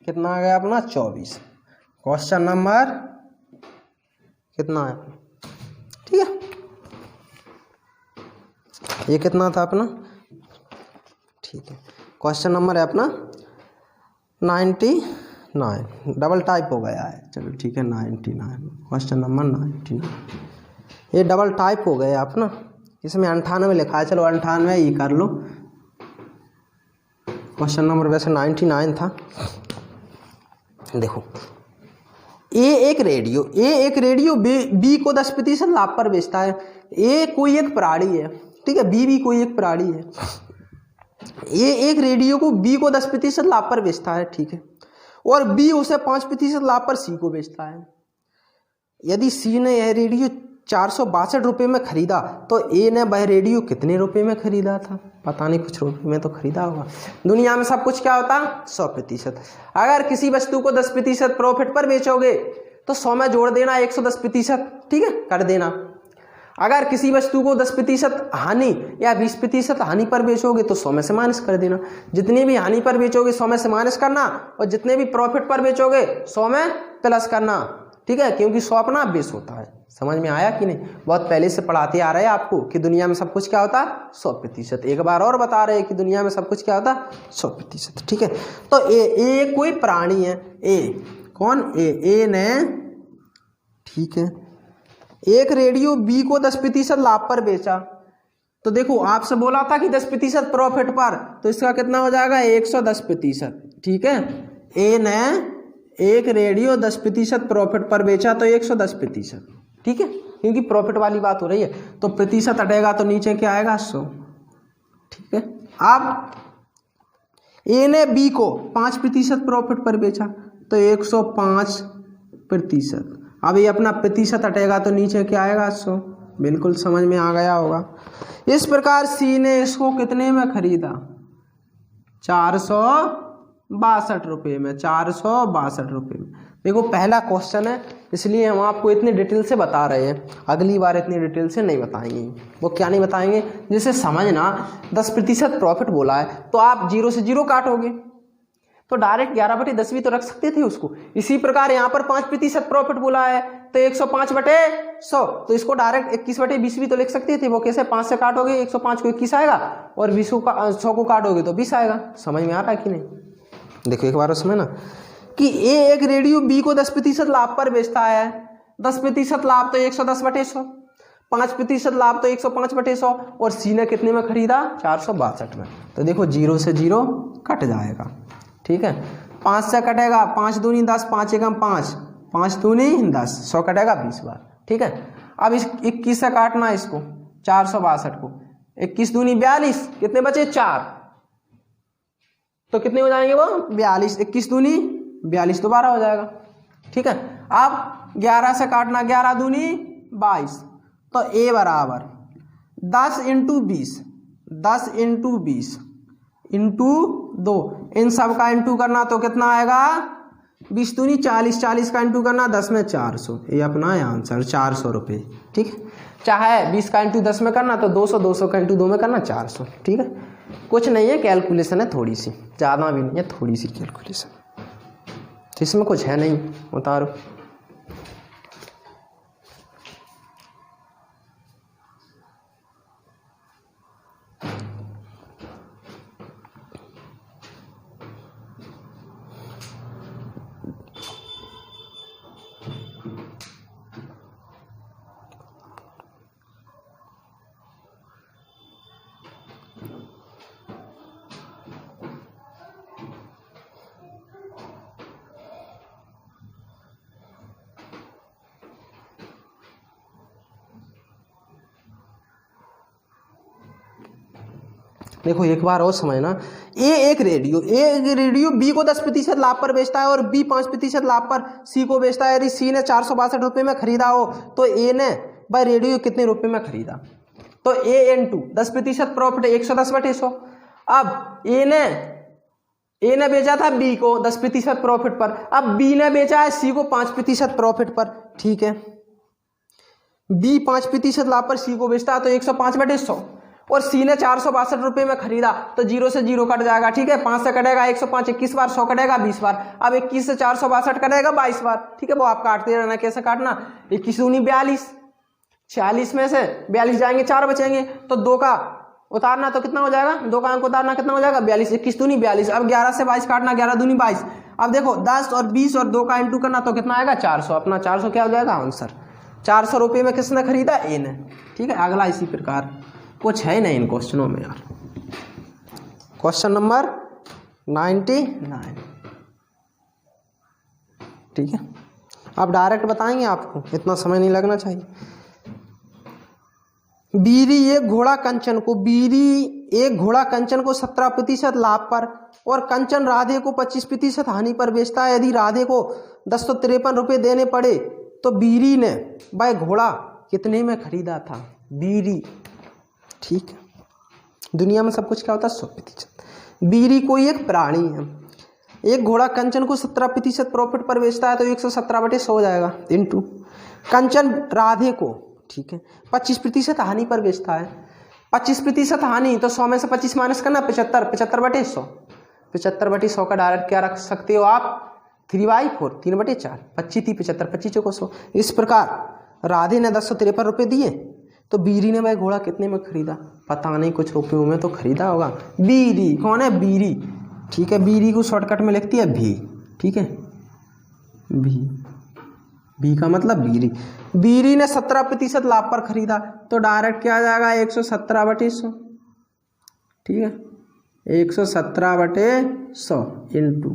कितना आ गया अपना 24। क्वेश्चन नंबर कितना है, ठीक है। ये कितना था अपना, ठीक है। क्वेश्चन नंबर है अपना 99, डबल टाइप हो गया है, चलो ठीक है 99। क्वेश्चन नंबर 99, ये डबल टाइप हो गया अपना, इसमें 98 लिखा है, चलो 98 ही कर लो। क्वेश्चन नंबर वैसे 99 था। देखो ए एक रेडियो बी को 10% लाभ पर बेचता है। ए कोई एक प्राणी है, ठीक है, बी भी कोई एक प्राणी है। ए एक रेडियो को बी को 10% लाभ पर बेचता है, ठीक है, और बी उसे 5% लाभ पर सी को बेचता है। यदि सी ने यह रेडियो 462 रुपये में खरीदा, तो ए ने वह रेडियो कितने रुपए में खरीदा था? पता नहीं, कुछ रुपये में तो खरीदा होगा। दुनिया में सब कुछ क्या होता है 100%। अगर किसी वस्तु को 10% प्रॉफिट पर बेचोगे तो 100 में जोड़ देना 110%, ठीक है, कर देना। अगर किसी वस्तु को 10% हानि या 20% हानि पर बेचोगे तो 100 में से माइनस कर देना। जितनी भी हानि पर बेचोगे 100 में से माइनस करना, और जितने भी प्रॉफिट पर बेचोगे 100 में प्लस करना, ठीक है, क्योंकि 100 अपना बेस होता है। समझ में आया कि नहीं? बहुत पहले से पढ़ाते आ रहे हैं आपको कि दुनिया में सब कुछ क्या होता है 100%। एक बार और बता रहे हैं कि दुनिया में सब कुछ क्या होता है 100%, ठीक है। तो ए कोई प्राणी है, ए कौन, ए ने, ठीक है, एक रेडियो बी को 10% लाभ पर बेचा। तो देखो आपसे बोला था कि 10% प्रॉफिट पर, तो इसका कितना हो जाएगा 110%, ठीक है। ए ने एक रेडियो 10% प्रॉफिट पर बेचा तो 110%, ठीक है, क्योंकि प्रॉफिट वाली बात हो रही है, तो प्रतिशत हटेगा तो नीचे क्या आएगा 100, ठीक है। अब ए ने बी को 5% प्रॉफिट पर बेचा तो 105%। अब ये अपना प्रतिशत हटेगा तो नीचे क्या आएगा 100। बिल्कुल समझ में आ गया होगा। इस प्रकार सी ने इसको कितने में खरीदा 462 रुपये में, 462 रुपये में। देखो पहला क्वेश्चन है इसलिए हम आपको इतनी डिटेल से बता रहे हैं, अगली बार इतनी डिटेल से नहीं बताएंगे। वो क्या नहीं बताएंगे, जैसे समझना 10% प्रॉफिट बोला है तो आप 0 से 0 काटोगे तो डायरेक्ट 11/10 भी तो रख सकते थे उसको। इसी प्रकार यहाँ पर 5% प्रॉफिट बोला है तो 105/100, तो इसको डायरेक्ट 21/20 भी तो लिख सकते थे। वो कैसे, 5 से काटोगे 105 को 21 आएगा और 100 को काटोगे तो 20 आएगा। समझ में आ रहा है कि नहीं? देखो एक बार उसमें ना कि ए एक रेडियो बी को 10% लाभ पर बेचता है। 10% लाभ तो 110/100, 5% लाभ तो 105/100, और सी ने कितने में खरीदा 462 में। तो देखो 0 से 0 कट जाएगा, ठीक है। 5 से कटेगा, 5 दूनी 10, 5 एकम 5, 5 दूनी 10, 100 कटेगा 20 बार, ठीक है। अब इस 21 से काटना इसको 462 को, 21 दूनी 42, कितने बचे 4, तो कितने हो जाएंगे वो 42, 21 दूनी 42 दोबारा हो जाएगा, ठीक है। अब 11 से काटना, 11 दूनी 22, तो ए बराबर 10 × 20, 10 × 20 × 2, इन सब का इंटू करना तो कितना आएगा 20 दूनी 40, 40 का इंटू करना 10 में 400, ये अपना है आंसर 400 रुपये। ठीक है, चाहे 20 का इंटू 10 में करना तो 200, 200 का इंटू 2 में करना 400। ठीक है, कुछ नहीं है, कैलकुलेशन है थोड़ी सी, ज़्यादा भी नहीं है, थोड़ी सी कैलकुलेशन, तो इसमें कुछ है नहीं, उतारो। देखो एक बार और समझना, एक रेडियो बी को 10% लाभ पर बेचता है और बी 5% लाभ पर सी को बेचता है। यदि सी ने 462 रुपये में खरीदा हो तो ए ने भाई रेडियो कितने रुपए में खरीदा, तो ए इंटू 10% प्रॉफिट 110/100। अब ए ने बेचा था बी को 10% प्रॉफिट पर, अब बी ने बेचा है सी को 5% प्रॉफिट पर। ठीक है, बी 5% लाभ पर सी को बेचता है तो 105/100, और सी ने 462 रुपये में खरीदा तो 0 से 0 कट जाएगा। ठीक है, 5 से कटेगा 105, 21 बार, 100 कटेगा 20 बार। अब 21 से 462 कटेगा 22 बार। ठीक है, वो आप काटते रहना, कैसे काटना, 21 दूनी 42, 46 में से 42 जाएंगे, 4 बचेंगे, तो 2 का उतारना तो कितना हो जाएगा, 2 का अंक उतारना कितना हो जाएगा 42, 21 दूनी 42। अब 11 से 22 काटना, 11 दूनी 22। अब देखो 10 और 20 और 2 का इंटू करना तो कितना आएगा 400, अपना 400 क्या हो जाएगा आंसर। 400 रुपये में किसने खरीदा, ए ने। ठीक है, अगला इसी प्रकार कुछ है नहीं इन क्वेश्चनों में यार। Question number 99। ठीक है, अब डायरेक्ट बताएंगे आपको, इतना समय नहीं लगना चाहिए। बीरी एक घोड़ा कंचन को 17% लाभ पर और कंचन राधे को 25% हानि पर बेचता है। यदि राधे को 1053 रुपये देने पड़े तो बीरी ने वह घोड़ा कितने में खरीदा था, बीरी। ठीक है, दुनिया में सब कुछ क्या होता है 100%। बीरी कोई एक प्राणी है, एक घोड़ा कंचन को 17% प्रॉफिट पर बेचता है तो 117/100 हो जाएगा, इंटू कंचन राधे को, ठीक है, 25% हानि पर बेचता है। 25% हानि तो 100 में से 25 माइनस करना 75, 75/100। 75/100 का डायरेक्ट क्या रख सकते हो आप, 3/4, 3/4, 25 75, 25 को 100। इस प्रकार राधे ने 1053 रुपये दिए तो बीरी ने भाई घोड़ा कितने में खरीदा, पता नहीं, कुछ रुपयों में तो खरीदा होगा। बीरी कौन है, बीरी। ठीक है, बीरी को शॉर्टकट में लिखती है भी। ठीक है, भी का मतलब बीरी। बीरी ने 17% लाभ पर खरीदा तो डायरेक्ट क्या आ जाएगा 117/100। ठीक है, 117/100 इंटू,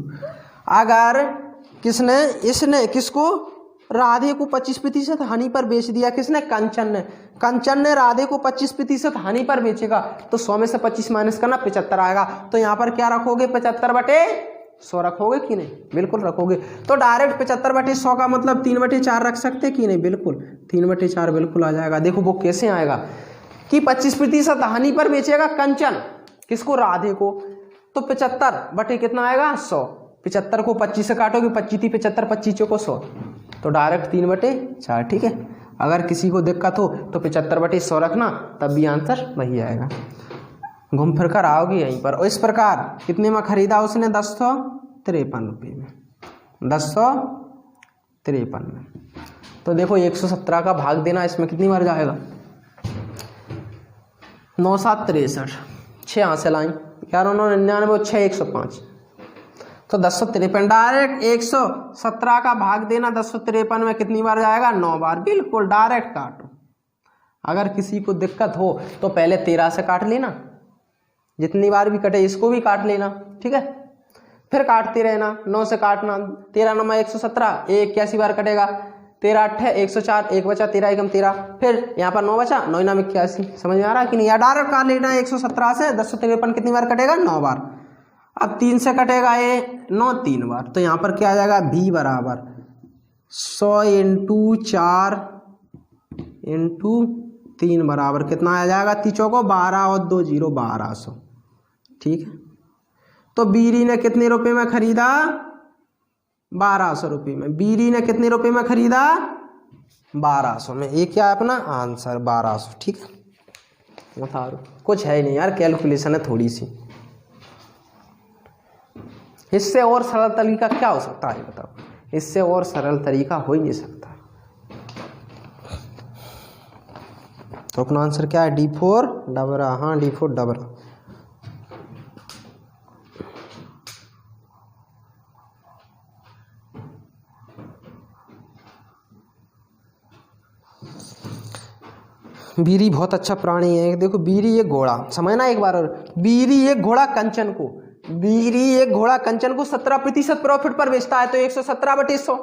अगर इसने किसको, राधे को 25% हानि पर बेच दिया, किसने, कंचन ने राधे को 25% हानि पर बेचेगा तो 100 में से 25 माइनस करना 75 आएगा। तो यहाँ पर क्या रखोगे 75/100 रखोगे कि नहीं, बिल्कुल रखोगे। तो डायरेक्ट 75/100 का मतलब 3/4 रख सकते कि नहीं, बिल्कुल 3/4 बिल्कुल आ जाएगा। देखो वो कैसे आएगा कि 25% हानि पर बेचेगा कंचन, किसको, राधे को, तो 75 कितना आएगा 100। 75 को 25 से काटोगे, 25 75, 25 को 100, तो डायरेक्ट 3/4। ठीक है, अगर किसी को दिक्कत हो तो 75/100 रखना, तब भी आंसर वही आएगा। घूम फिर कर आओगे यहीं पर। और इस प्रकार कितने में खरीदा उसने, 1053 रुपये में, 1053 में। तो देखो 117 का भाग देना, इसमें कितनी बार जाएगा, 9 7 63, 6 यहाँ से लाइन, 11 9 99, 6 105, तो 1053 डायरेक्ट 117 का भाग देना 1053 में कितनी बार जाएगा, 9 बार, बिल्कुल डायरेक्ट काटो। अगर किसी को दिक्कत हो तो पहले 13 से काट लेना, जितनी बार भी कटे इसको भी काट लेना। ठीक है, फिर काटते रहना, 9 से काटना, 13 9 117, 81 बार कटेगा, 13 8 104, 1 बचा, 13 1 13, फिर यहाँ पर 9 बचा, 9 9 81। समझ में आ रहा है कि नहीं, या डायरेक्ट काट लेना 117 से 1053 कितनी बार कटेगा, 9 बार। अब 3 से कटेगा ये 9 3 बार, तो यहाँ पर क्या आ जाएगा, भी बराबर 100 × 4 × 3 बराबर कितना आ जाएगा, 3 चौको 12 और 2 0 1200। ठीक है, तो बीरी ने कितने रुपए में खरीदा, 1200 रुपये में। बीरी ने कितने रुपए में खरीदा? 1200 में। ये क्या है अपना आंसर 1200। ठीक है, बता दो, कुछ है ही नहीं यार, कैलकुलेशन है थोड़ी सी। इससे और सरल तरीका क्या हो सकता है बताओ? इससे और सरल तरीका हो ही नहीं सकता। तो अपना आंसर क्या है? D4 डबरा। हाँ, D4 डबरा। बीरी बहुत अच्छा प्राणी है। देखो बीरी एक घोड़ा, समझना एक बार और, बीरी एक घोड़ा कंचन को, बीरी एक घोड़ा कंचन को 17% प्रॉफिट पर बेचता है, तो 117/100।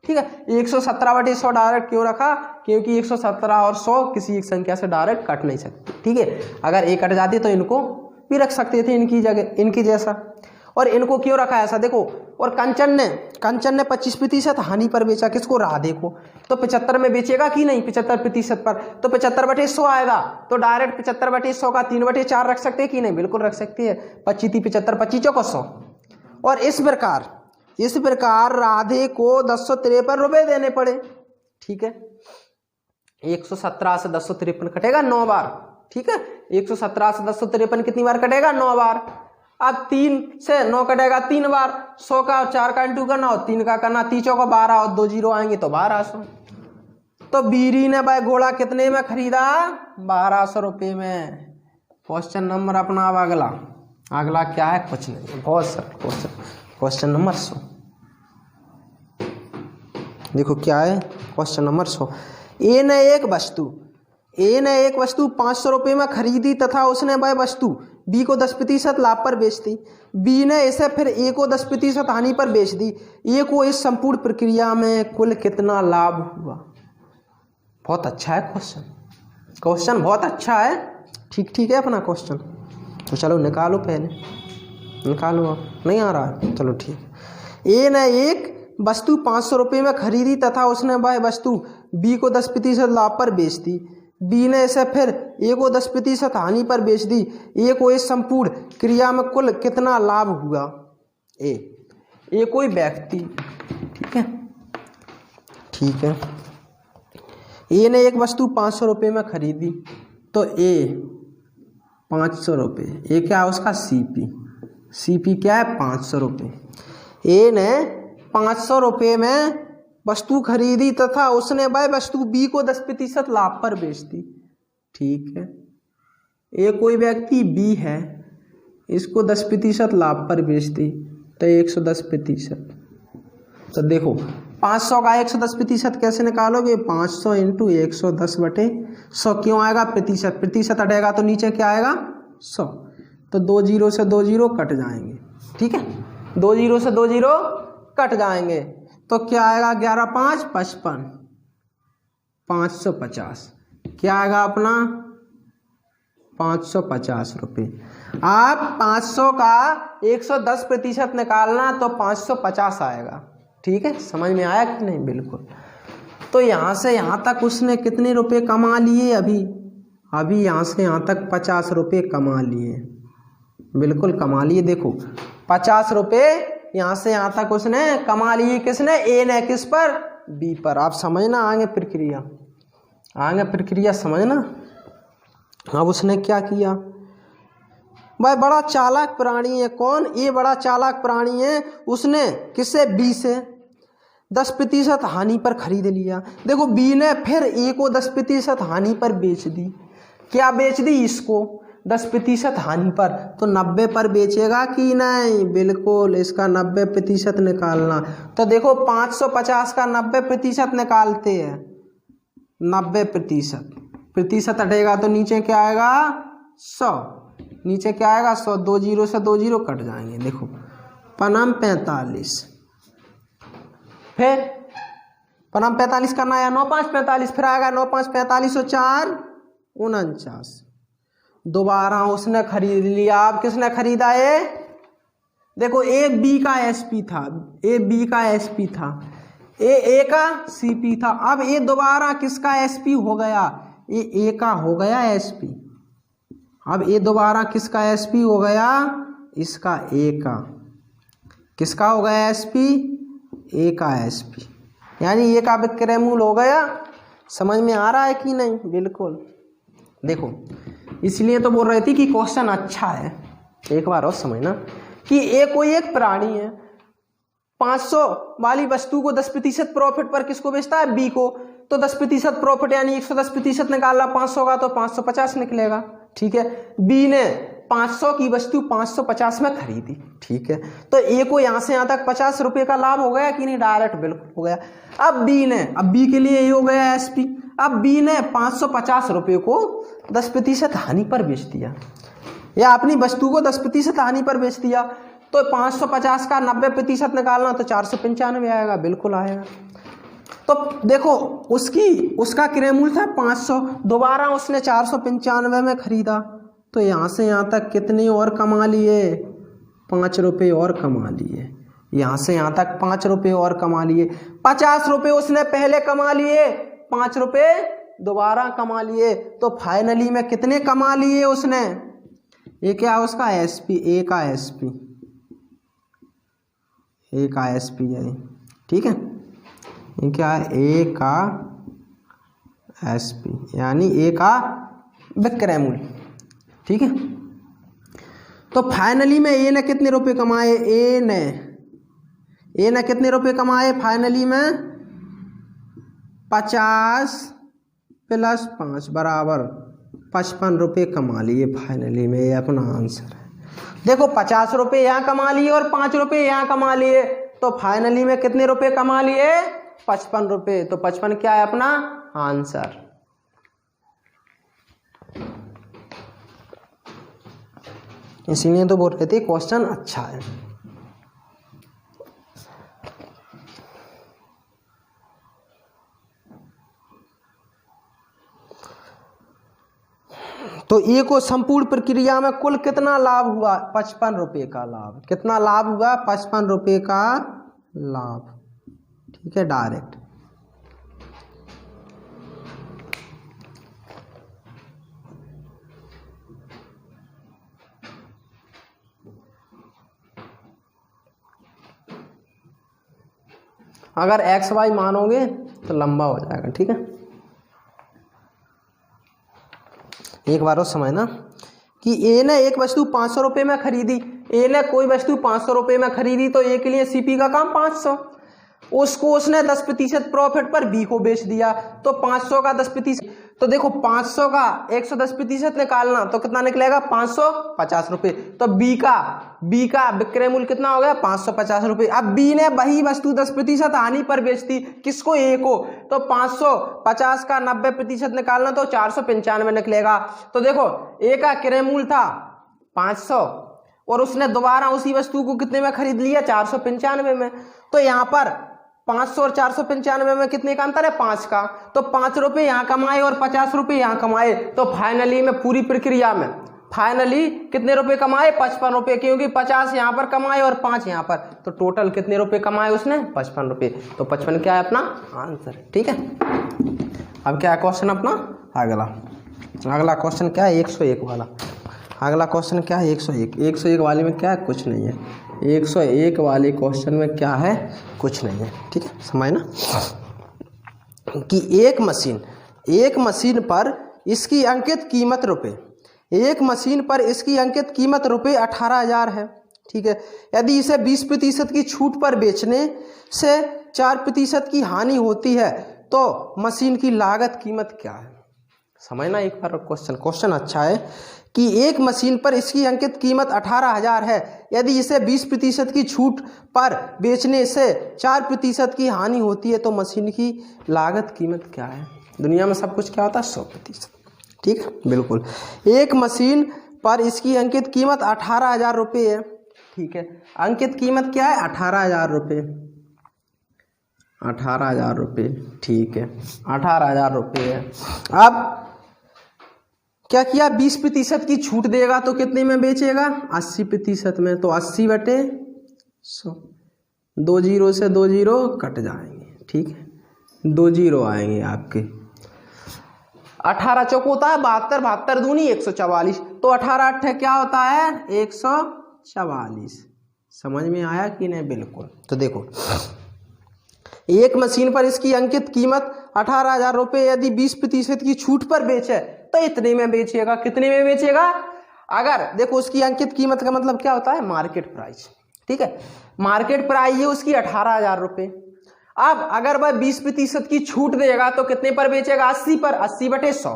ठीक है, 117/100 डायरेक्ट क्यों रखा? क्योंकि 117 और 100 किसी एक संख्या से डायरेक्ट कट नहीं सकते। ठीक है, अगर एक कट जाती तो इनको भी रख सकते थे इनकी जगह, इनकी जैसा। और इनको क्यों रखा ऐसा देखो। और कंचन ने 25% हानि पर बेचा, किसको? राधे को। तो 75 में बेचेगा कि नहीं? 75% पर, तो 75/100 आएगा। तो डायरेक्ट 75/100 का 3/4 रख सकते हैं कि नहीं? बिल्कुल रख सकते हैं। 25 75, 25 को 100। और इस प्रकार राधे को 1053 रुपये देने पड़े। ठीक है, 117 से 1053 कटेगा 9 बार। ठीक है, 117 से 1053 कितनी बार कटेगा? 9 बार। अब 3 से 9 कटेगा 3 बार। 100 का 4 का इंटू करना और 3 का करना, 3 चौका 12 और 2 जीरो आएंगे तो 1200। तो बीरी ने भाई घोड़ा कितने में खरीदा? 1200 रुपये में। क्वेश्चन नंबर अपना अब अगला क्या है? कुछ नहीं, बहुत सरल क्वेश्चन। क्वेश्चन नंबर 100 देखो क्या है? Question number 100। ए ने एक वस्तु 500 रुपये में खरीदी तथा उसने वह वस्तु बी को 10% लाभ पर बेच दी। बी ने इसे फिर ए को 10% हानि पर बेच दी। ए को इस संपूर्ण प्रक्रिया में कुल कितना लाभ हुआ? बहुत अच्छा है क्वेश्चन बहुत अच्छा है। ठीक है अपना क्वेश्चन। तो चलो निकालो, पहले निकालो। आप नहीं आ रहा है? चलो ठीक है। ए ने एक वस्तु 500 रुपये में खरीदी तथा उसने वह वस्तु बी को 10% लाभ पर बेच दी। बी ने इसे फिर ए को 10% हानि पर बेच दी। ए को इस संपूर्ण क्रिया में कुल कितना लाभ हुआ? ए कोई व्यक्ति। ठीक है। ए ने एक वस्तु 500 रुपये में खरीदी, तो ए 500 रुपये। ए क्या है उसका? सीपी क्या है? 500 रुपये। ए ने 500 रुपये में वस्तु खरीदी तथा उसने वह वस्तु बी को 10% लाभ पर बेच दी। ठीक है, ए कोई व्यक्ति बी है, इसको 10% लाभ पर बेच दी, तो 110%। तो देखो 500 का 110% कैसे निकालोगे? 500 इंटू 110/100 क्यों आएगा? प्रतिशत हटेगा तो नीचे क्या आएगा? 100। तो 2 जीरो से 2 जीरो कट जाएंगे। ठीक है, 2 जीरो से 2 जीरो कट जाएंगे, तो क्या आएगा? 11 5 55, 550। क्या आएगा अपना? 550 रुपये। आप 500 का 110% निकालना तो 550 आएगा। ठीक है, समझ में आया कि नहीं? बिल्कुल। तो यहाँ से यहाँ तक उसने कितने रुपए कमा लिए? अभी यहाँ से यहाँ तक 50 रुपये कमा लिए। बिल्कुल कमा लिए। देखो 50 रुपये यहाँ से यहाँ तक उसने कमा लिए। किसने? ए ने। किस पर? बी पर। आप समझना आगे प्रक्रिया समझना। अब उसने क्या किया? भाई बड़ा चालाक प्राणी है। कौन? ए बड़ा चालाक प्राणी है। उसने किससे? बी से 10% हानि पर खरीद लिया। देखो बी ने फिर ए को 10% हानि पर बेच दी। क्या बेच दी? इसको 10% हानि पर। तो 90 पर बेचेगा कि नहीं? बिल्कुल, इसका 90% निकालना। तो देखो 550 का 90% निकालते हैं। 90% प्रतिशत हटेगा तो नीचे क्या आएगा? 100। नीचे क्या आएगा? 100। 2 जीरो से 2 जीरो कट जाएंगे। देखो पनम 45, फिर पनम 45 करना है, 9 5 45, फिर आएगा 9 5 45 और 4 49। दोबारा उसने खरीद लिया। अब किसने खरीदा? ए। देखो ए बी का एसपी था, ए का सीपी था। अब ये दोबारा किसका एसपी हो गया? ए का हो गया एसपी। अब ये दोबारा किसका एसपी हो गया? इसका ए का। किसका हो गया एसपी? ए का एसपी, यानी ए का विक्रय मूल्य हो गया। समझ में आ रहा है कि नहीं? बिल्कुल। देखो इसलिए तो बोल रही थी कि क्वेश्चन अच्छा है। एक बार और समझना कि ए कोई एक प्राणी है, 500 वाली वस्तु को 10% प्रॉफिट पर किसको बेचता है? बी को। तो 10% प्रॉफिट यानी 110% निकालना 500 का, तो 550 निकलेगा। ठीक है, बी ने 500 की वस्तु 550 में खरीदी। ठीक है, तो ए को यहां से यहां तक 50 रुपए का लाभ हो गया कि नहीं? डायरेक्ट बिल्कुल हो गया। अब बी के लिए ये हो गया एसपी। अब बी ने 550 रुपए को 10% हानि पर बेच दिया, या अपनी वस्तु को 10% हानि पर बेच दिया। तो 550 का 90% निकालना तो 495 आएगा। बिल्कुल आएगा। तो देखो उसका क्रय मूल्य था 500, दोबारा उसने 495 में खरीदा, तो यहां से यहां तक कितने और कमा लिए? 5 रुपये और कमा लिए। यहां से यहां तक 5 रुपये और कमा लिए। 50 रुपये उसने पहले कमा लिए, 5 रुपये दोबारा कमा लिए, तो फाइनली में कितने कमा लिए उसने? ये क्या है उसका? एसपी, ए का एसपी, ए का एसपी है। ठीक है, ये क्या है? ए का एसपी यानी ए का विक्रय मूल्य। ठीक है, तो फाइनली में ए ने कितने रुपए कमाए? ए ने कितने रुपए कमाए फाइनली में? 50 + 5 बराबर 55 रुपये कमा लिए फाइनली में। ये अपना आंसर है। देखो 50 रुपये यहाँ कमा लिए और 5 रुपये यहाँ कमा लिए, तो फाइनली में कितने रुपए कमा लिए? 55 रुपये। तो 55 क्या है अपना आंसर। इसीलिए तो बोल रहे थे क्वेश्चन अच्छा है। तो ए को संपूर्ण प्रक्रिया में कुल कितना लाभ हुआ? 55 रुपये का लाभ। कितना लाभ हुआ? 55 रुपये का लाभ। ठीक है, डायरेक्ट। अगर एक्स वाई मानोगे तो लंबा हो जाएगा। ठीक है, एक बार और समझना कि ए ने एक वस्तु 500 रुपये में खरीदी। ए ने कोई वस्तु 500 रुपये में खरीदी, तो ए के लिए सीपी का काम 500, उसको उसने 10% प्रॉफिट पर बी को बेच दिया, तो 500 का 10%। तो देखो 500 का 110% निकालना तो कितना निकलेगा? 550 रुपये। तो बी का विक्रय मूल्य कितना हो गया? 550 रुपये। अब बी ने वही वस्तु 10% हानि पर बेच दी, किसको? ए को। तो 550 का 90% निकालना तो 495 निकलेगा। तो देखो ए का क्रय मूल्य था 500 और उसने दोबारा उसी वस्तु को कितने में खरीद लिया? 495 में। तो यहाँ पर 500 और 495 में कितने का अंतर है? 5 का। तो 5 रुपये यहाँ कमाए और 50 रुपये यहाँ कमाए, तो फाइनली में पूरी प्रक्रिया में फाइनली कितने रुपए कमाए? 55 रुपये, क्योंकि 50 यहाँ पर कमाए और 5 यहाँ पर, तो टोटल कितने रुपए कमाए उसने? 55 रुपये। तो 55 क्या है अपना आंसर। ठीक है, अब क्या है क्वेश्चन अपना अगला क्वेश्चन क्या है? 101 वाला। अगला क्वेश्चन क्या है? 101 वाले में क्या है? कुछ नहीं है। 101 वाले क्वेश्चन में क्या है? कुछ नहीं है। ठीक है, समझना कि एक मशीन पर इसकी अंकित कीमत रुपये 18,000 है। ठीक है, यदि इसे 20% की छूट पर बेचने से 4% की हानि होती है तो मशीन की लागत कीमत क्या है? समझना एक बार क्वेश्चन अच्छा है कि एक मशीन पर इसकी अंकित कीमत 18,000 है, यदि इसे 20% की छूट पर बेचने से 4% की हानि होती है तो मशीन की लागत कीमत क्या है? दुनिया में सब कुछ क्या होता है? 100%। ठीक है, बिल्कुल। एक मशीन पर इसकी अंकित कीमत 18,000 रुपये है। ठीक है, अंकित कीमत क्या है? 18,000 रुपये। 18,000 रुपये। ठीक है, 18,000 रुपये है। अब क्या किया? 20% की छूट देगा तो कितने में बेचेगा? 80% में। तो 80/100, 2 जीरो से 2 जीरो कट जाएंगे। ठीक है, 2 जीरो आएंगे आपके। 18 चौक होता है 72, 72 दूनी 144, तो 18 अट्ठे क्या होता है? 144। समझ में आया कि नहीं? बिल्कुल। तो देखो एक मशीन पर इसकी अंकित कीमत 18,000 रुपये, यदि 20% की छूट पर बेचे तो इतने में बेचेगा। कितने में बेचेगा? अगर देखो उसकी अंकित कीमत का मतलब क्या होता है? Market price. ठीक है, मार्केट प्राइस है उसकी 18,000 रुपये। अब अगर वह 20% की छूट देगा तो कितने पर बेचेगा? 80 पर। 80/100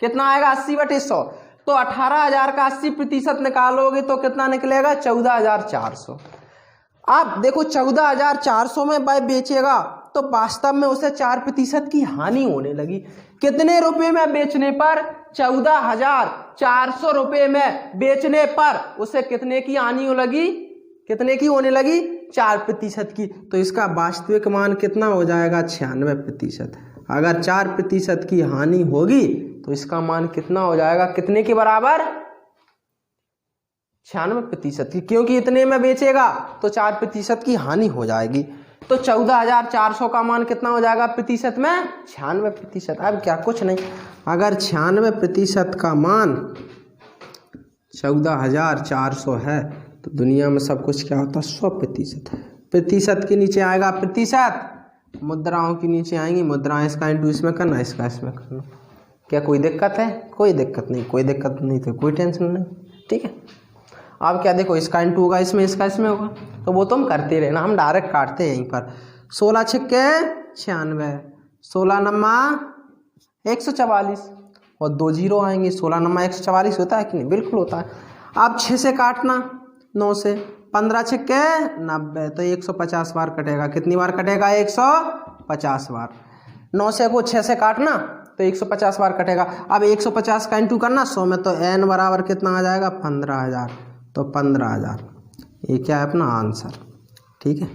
कितना आएगा? 80/100। तो 18,000 का 80% निकालोगे तो कितना निकलेगा? 14,400। अब देखो 14,400 में वह बेचेगा तो वास्तव में उसे 4% की हानि होने लगी। कितने रुपए में बेचने पर? 14,400 रुपये में बेचने पर उसे कितने की हानि हो लगी? कितने की होने लगी? 4% की। तो इसका वास्तविक मान कितना हो जाएगा? 96%। अगर 4% की हानि होगी तो इसका मान कितना हो जाएगा? कितने के बराबर? 96% की, क्योंकि इतने में बेचेगा तो 4% की हानि हो जाएगी। तो 14,400 का मान कितना हो जाएगा प्रतिशत में? 96%। अब क्या, कुछ नहीं, अगर 96% का मान 14,400 है तो दुनिया में सब कुछ क्या होता है? 100%। प्रतिशत के नीचे आएगा प्रतिशत, मुद्राओं के नीचे आएंगी मुद्राएं। इसका इंटू इसमें करना, इसका इसमें करना। क्या कोई दिक्कत है? कोई दिक्कत नहीं। कोई दिक्कत नहीं तो कोई टेंशन नहीं। ठीक है, अब क्या देखो इसका इंटू होगा इसमें, इसका इसमें होगा, तो वो तुम करते रहना, हम डायरेक्ट काटते हैं यहीं पर। 16 छक्के 96, 16 नम्मा 144 और 2 जीरो आएंगे। 16 नम्मा 144 होता है कि नहीं? बिल्कुल होता है। अब 6 से काटना, 9 से, 15 छक्के 90, तो 150 बार कटेगा। कितनी बार कटेगा? 150 बार। 9 से को 6 से काटना तो 150 बार कटेगा। अब 150 का इंटू करना 100 में, तो n बराबर कितना आ जाएगा? 15,000। तो 15,000 ये क्या है? अपना आंसर। ठीक है,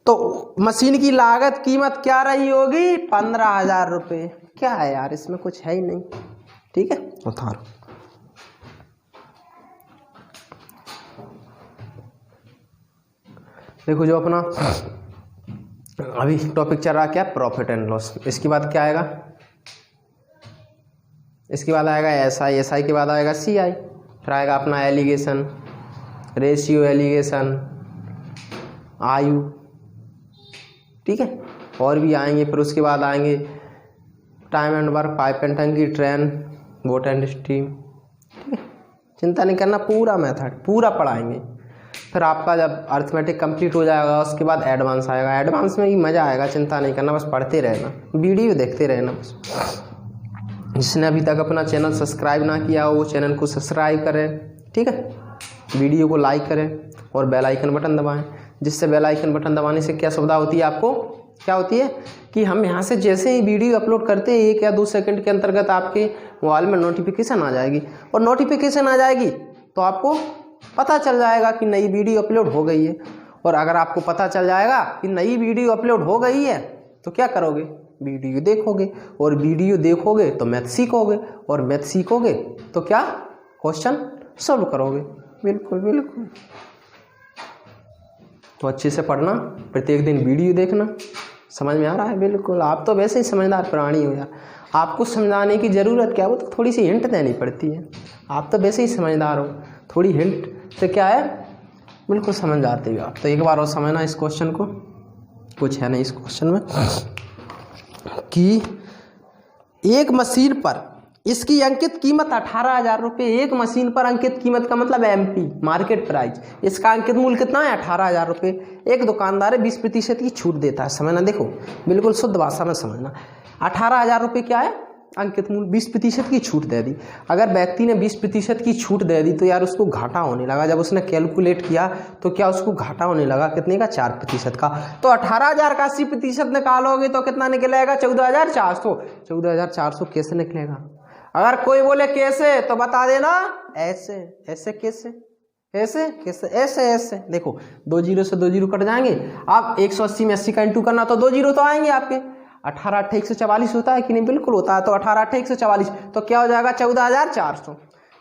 तो मशीन की लागत कीमत क्या रही होगी? 15,000 रुपये। क्या है यार, इसमें कुछ है ही नहीं। ठीक है, उतारो। देखो जो अपना अभी टॉपिक चल रहा क्या? Profit and loss. इसके बाद क्या आएगा? इसके बाद आएगा एसआई, एसआई के बाद आएगा सीआई, फिर आएगा अपना एलिगेशन, रेशियो एलिगेशन, आयु। ठीक है, और भी आएंगे। फिर उसके बाद आएंगे time and work, pipe and टंकी, ट्रेन, बोट एंड स्टीम। ठीक है, चिंता नहीं करना, पूरा मेथड पूरा पढ़ाएंगे। फिर आपका जब अर्थमेटिक कंप्लीट हो जाएगा उसके बाद एडवांस आएगा। एडवांस में भी मज़ा आएगा, चिंता नहीं करना, बस पढ़ते रहना, वीडियो देखते रहना बस। जिसने अभी तक अपना चैनल सब्सक्राइब ना किया हो वो चैनल को सब्सक्राइब करें। ठीक है, वीडियो को लाइक करें और बेल आइकन बटन दबाएं। जिससे बेल आइकन बटन दबाने से क्या सुविधा होती है आपको? क्या होती है कि हम यहाँ से जैसे ही वीडियो अपलोड करते हैं 1 या 2 सेकंड के अंतर्गत आपके मोबाइल में नोटिफिकेशन आ जाएगी, और नोटिफिकेशन आ जाएगी तो आपको पता चल जाएगा कि नई वीडियो अपलोड हो गई है। और अगर आपको पता चल जाएगा कि नई वीडियो अपलोड हो गई है तो क्या करोगे? वीडियो देखोगे, और वीडियो देखोगे तो मैथ सीखोगे, और मैथ सीखोगे तो क्या? क्वेश्चन सॉल्व करोगे। बिल्कुल बिल्कुल, तो अच्छे से पढ़ना, प्रत्येक दिन वीडियो देखना। समझ में आ रहा है? बिल्कुल, आप तो वैसे ही समझदार प्राणी हो यार, आपको समझाने की ज़रूरत क्या है? वो तो थोड़ी सी हिंट देनी पड़ती है। आप तो वैसे ही समझदार हो, थोड़ी हिंट से क्या है बिल्कुल समझ जाते हो आप। तो एक बार और समझना इस क्वेश्चन को, कुछ है नहीं इस क्वेश्चन में, कि एक मशीन पर इसकी अंकित कीमत 18,000 रुपये। एक मशीन पर अंकित कीमत का मतलब MP, मार्केट प्राइस। इसका अंकित मूल्य कितना है? 18,000 रुपये। एक दुकानदार 20% की छूट देता है। समझना, देखो बिल्कुल शुद्ध भाषा में समझना। 18,000 रुपये क्या है? अंकित मूल्य। 20% की छूट दे दी। अगर व्यक्ति ने 20% की छूट दे दी तो यार उसको घाटा होने लगा। जब उसने कैलकुलेट किया तो क्या उसको घाटा होने लगा? कितने का? 4% का। तो 18,000 का 80% निकालोगे तो कितना निकलेगा? 14,400। 14,400 कैसे निकलेगा? अगर कोई बोले कैसे तो बता देना ऐसे। ऐसे कैसे? ऐसे कैसे? ऐसे ऐसे। देखो 2 जीरो से 2 जीरो कट जाएंगे। आप 180 में 80 का इंटू करना तो 2 जीरो तो आएंगे आपके। 18 8 144 होता है कि नहीं? बिल्कुल होता है। तो 18 8 144 तो क्या हो जाएगा? 14,400।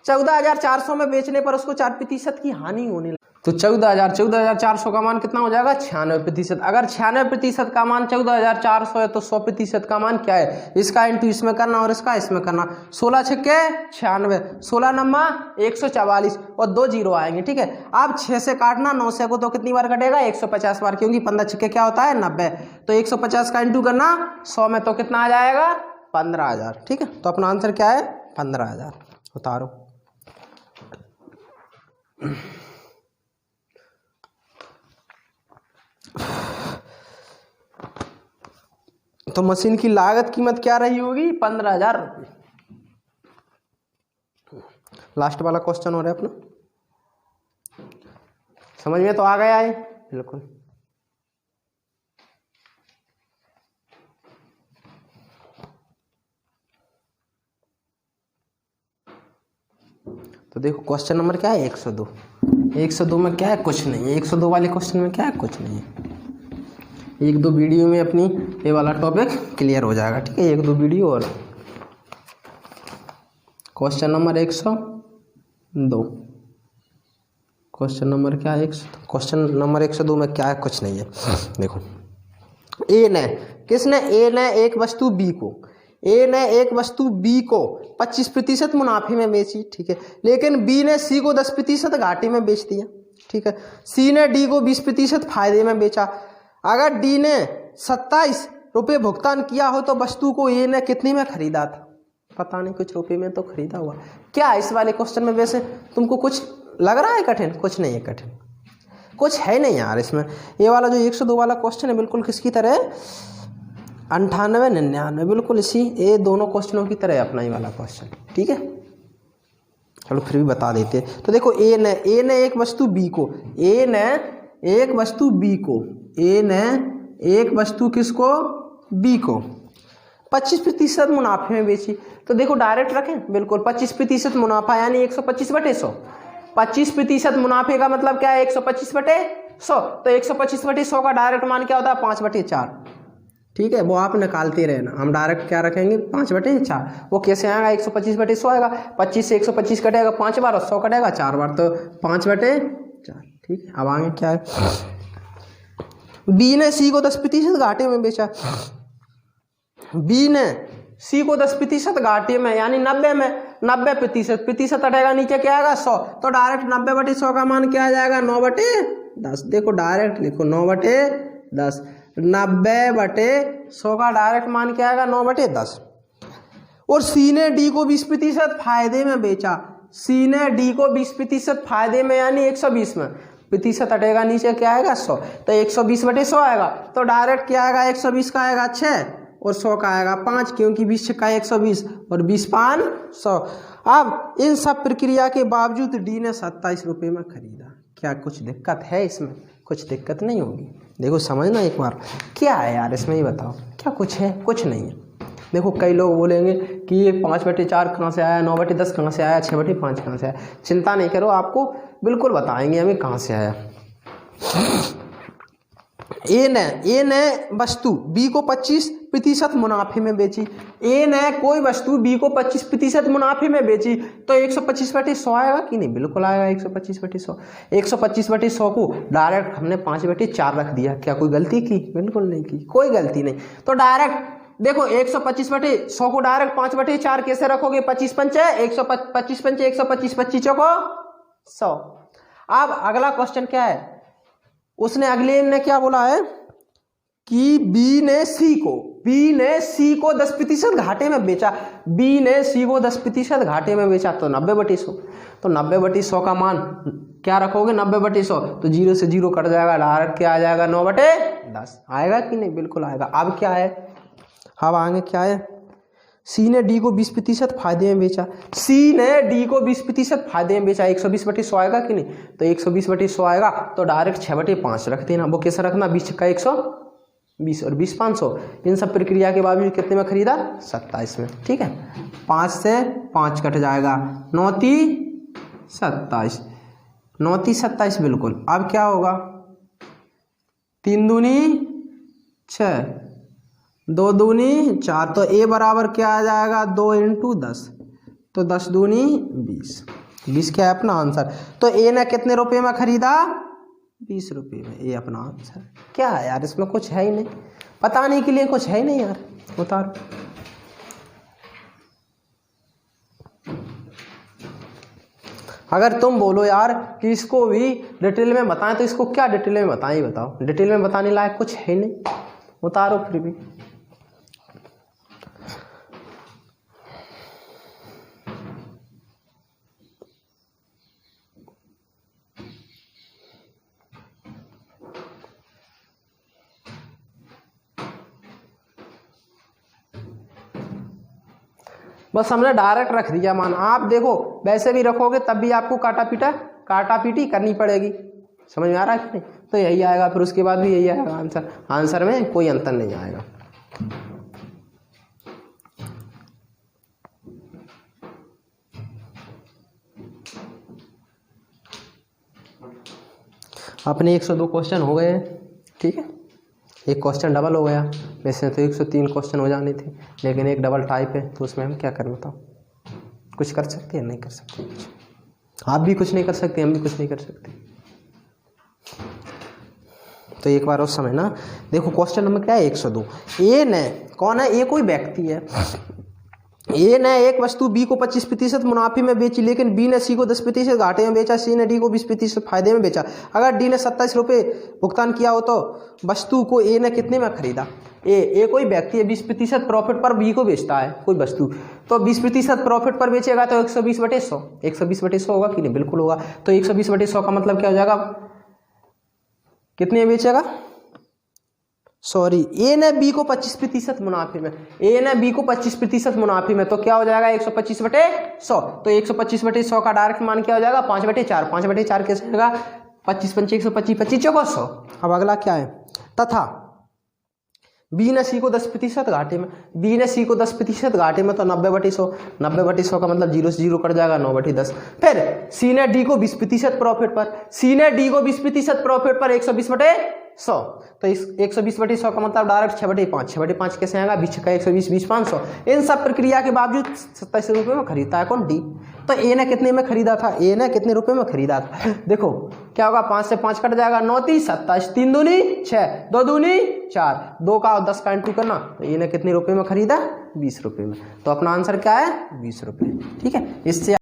14,400 में बेचने पर उसको 4% की हानि होने लगी। तो 14,400 का मान कितना हो जाएगा 96%। अगर 96% का मान 14,400 है तो 100% का मान क्या है, इसका इंटू इसमें करना और इसका इसमें करना। 16 छक्के 96, 16 नम्मा 144 और 2 जीरो आएंगे। ठीक है, अब 6 से काटना 9 से को तो कितनी बार कटेगा 150 बार, क्योंकि 15 छक्के क्या होता है 90। तो 150 का इंटू करना 100 में तो कितना आ जाएगा 15,000। ठीक है, तो अपना आंसर क्या है 15,000। उतारो। तो मशीन की लागत कीमत क्या रही होगी 15,000 रुपये। लास्ट वाला क्वेश्चन हो रहा है अपना, समझ में तो आ गया है बिल्कुल। तो देखो क्वेश्चन नंबर क्या है 102। 102 में क्या है कुछ नहीं है, 102 वाले क्वेश्चन में क्या है कुछ नहीं है। 1-2 वीडियो में अपनी ये वाला टॉपिक क्लियर हो जाएगा। ठीक है, 1-2 वीडियो और। क्वेश्चन नंबर 102, क्वेश्चन नंबर क्या है क्वेश्चन नंबर 102 में क्या है कुछ नहीं है। देखो ए ने किसने ए ने एक वस्तु बी को ए ने एक वस्तु बी को 25% मुनाफे में बेची। ठीक है, लेकिन बी ने सी को 10% घाटे में बेच दिया। ठीक है, सी ने डी को 20% फायदे में बेचा। अगर डी ने 27 रुपये भुगतान किया हो तो वस्तु को ए ने कितने में खरीदा था, पता नहीं, कुछ रुपये में तो खरीदा हुआ। क्या इस वाले क्वेश्चन में वैसे तुमको कुछ लग रहा है कठिन? कुछ नहीं है कठिन, कुछ है नहीं यार इसमें। ये वाला जो 102 वाला क्वेश्चन है बिल्कुल किसकी तरह है 98, 99, बिल्कुल इसी ये दोनों क्वेश्चनों की तरह है अपना ही वाला क्वेश्चन। ठीक है, चलो फिर भी बता देते। तो देखो ए ने एक वस्तु बी को ए ने एक वस्तु बी को ए ने एक वस्तु किसको बी को 25% मुनाफे में बेची। तो देखो डायरेक्ट रखें बिल्कुल 25% मुनाफा यानी 125/100। 25% मुनाफे का मतलब क्या है 125/100। तो 125/100 का डायरेक्ट मान क्या होता है 5/4। ठीक है, वो आप निकालते रहना, हम डायरेक्ट क्या रखेंगे 5/4। वो कैसे आएगा 125/100 आएगा, 25 से 125 कटेगा 5 बार और 100 कटेगा 4 बार, तो 5/4। ठीक है, अब आगे क्या है बी ने सी को 10% घाटे में बेचा। बी ने सी को 10% घाटे में यानी 90 में 90% हटेगा नीचे क्या आएगा 100। तो डायरेक्ट 90/100 का मान क्या आ जाएगा 9/10। देखो डायरेक्ट लिखो 9/10। 90/100 का डायरेक्ट मान क्या आएगा 9/10। और सी ने डी को 20% फायदे में बेचा। सी ने डी को 20% फायदे में यानी 120 में प्रतिशत हटेगा नीचे क्या आएगा 100। तो 120/100 आएगा। तो डायरेक्ट क्या आएगा 120 का आएगा 6 और 100 का आएगा 5, क्योंकि 20 का 120 और 20×5 100। अब इन सब प्रक्रिया के बावजूद डी ने 27 रुपये में खरीदा। क्या कुछ दिक्कत है इसमें? कुछ दिक्कत नहीं होगी। देखो समझना एक बार क्या है यार इसमें, ही बताओ क्या कुछ है? कुछ नहीं है। देखो कई लोग बोलेंगे कि ये 5/4 कहाँ से आया, 9/10 कहाँ से आया, 6/5 कहाँ से आया। चिंता नहीं करो, आपको बिल्कुल बताएंगे हमें कहाँ से आया। ए ने वस्तु बी को 25% मुनाफे में बेची। ए ने कोई वस्तु बी को 25% मुनाफे में बेची, तो 125/100 आएगा कि नहीं? बिल्कुल आएगा 125/100। 125/100 को डायरेक्ट हमने 5/4 रख दिया। क्या कोई गलती की? बिल्कुल नहीं की, कोई गलती नहीं। तो डायरेक्ट देखो 125/100 को डायरेक्ट 5/4 कैसे रखोगे? 25×5 125 125 को 100। अब अगला क्वेश्चन क्या है, उसने अगले ने क्या बोला है कि बी ने सी को 10% घाटे में बेचा। बी ने सी को 10% घाटे में बेचा, तो 90/100। तो 90/100 का मान क्या रखोगे 90/100, तो 0 से 0 कट जाएगा, डायरेक्ट क्या आ जाएगा 9/10 आएगा कि नहीं? बिल्कुल आएगा। अब क्या है, अब आगे क्या है, सी ने डी को 20% फायदे में बेचा। सी ने डी को 20% फायदे में बेचा, 120/100 आएगा कि नहीं? तो 120/100 आएगा, तो डायरेक्ट 6/5 रख देना। वो कैसे रखना 20 का 120 और 20 500। इन सब प्रक्रिया के बावजूद कितने में खरीदा 27 में। ठीक है, 5 से 5 कट जाएगा, 9×3 27 बिल्कुल। अब क्या होगा 3 दूनी 6 2 दूनी 4, तो ए बराबर क्या आ जाएगा 2 × 10, तो 10 दूनी 20। 20 क्या है अपना आंसर। तो ए ने कितने रुपए में खरीदा, 20 रुपये में। ये अपना आंसर क्या है यार, इसमें कुछ है ही नहीं, बताने के लिए कुछ है ही नहीं यार। उतारो। अगर तुम बोलो यार कि इसको भी डिटेल में बताएं तो इसको क्या डिटेल में बताएं, बताओ। डिटेल में बताने लायक कुछ है नहीं, उतारो फिर भी। बस हमने डायरेक्ट रख दिया मान। आप देखो वैसे भी रखोगे तब भी आपको काटा पीटी करनी पड़ेगी। समझ में आ रहा है कि नहीं? तो यही आएगा, फिर उसके बाद भी यही आएगा आंसर। आंसर में कोई अंतर नहीं आएगा। अपने 102 क्वेश्चन हो गए हैं, ठीक है। एक क्वेश्चन डबल हो गया, वैसे तो 103 क्वेश्चन हो जाने थे, लेकिन एक डबल टाइप है, तो उसमें हम क्या करें बताओ। कुछ कर सकते हैं? नहीं कर सकते कुछ। आप भी कुछ नहीं कर सकते, हम भी कुछ नहीं कर सकते। तो एक बार और समझना। देखो क्वेश्चन नंबर क्या है, 102। ए ने, कौन है? ए कोई व्यक्ति है। ए ने एक वस्तु बी को 25% मुनाफे में बेची, लेकिन बी ने सी को 10% घाटे में बेचा, सी ने डी को 20% फायदे में बेचा। अगर डी ने 27 रुपये भुगतान किया हो तो वस्तु को ए ने कितने में खरीदा? ए कोई व्यक्ति है, 20% प्रॉफिट पर बी को बेचता है कोई वस्तु, तो 20% प्रॉफिट पर बेचेगा तो 120/100। 120/100 होगा कि नहीं? बिल्कुल होगा। तो 120/100 का मतलब क्या हो जाएगा, कितने में बेचेगा? सॉरी, ए ने बी को 25% मुनाफे में, ए ने बी को 25% मुनाफे में, तो क्या हो जाएगा 125/100। तो 125/100 का डायरेक्ट मान क्या हो जाएगा? 5/4। 5/4 कैसे होगा? 25 पंचे 125, 25 चौका 100। अब अगला क्या है? तथा बी ने सी को 10% घाटे में, बी ने सी को 10% घाटे में, तो 90/100। 90/100 का मतलब 0 से 0 कट जाएगा, 9/10। फिर सी ने डी को 20% प्रॉफिट पर, सी ने डी को 20% प्रॉफिट पर 120/100। तो इस 120/100 का मतलब डायरेक्ट 6/5। 6/5 कैसे आएगा? 20 का 120, 20 500। इन सब प्रक्रिया के बावजूद 27 रुपये में खरीदता है कौन? डी। तो ए ने कितने में खरीदा था? ए ने कितने रुपए में खरीदा था? देखो क्या होगा, 5 से 5 कट जाएगा, 9 3 27, 3 दूनी 6, 2 दूनी 4, 2 का और 10 का इंटू करना। तो ए ने कितने रुपए में खरीदा? 20 रुपये में। तो अपना आंसर क्या है? 20 रुपये। ठीक है। इससे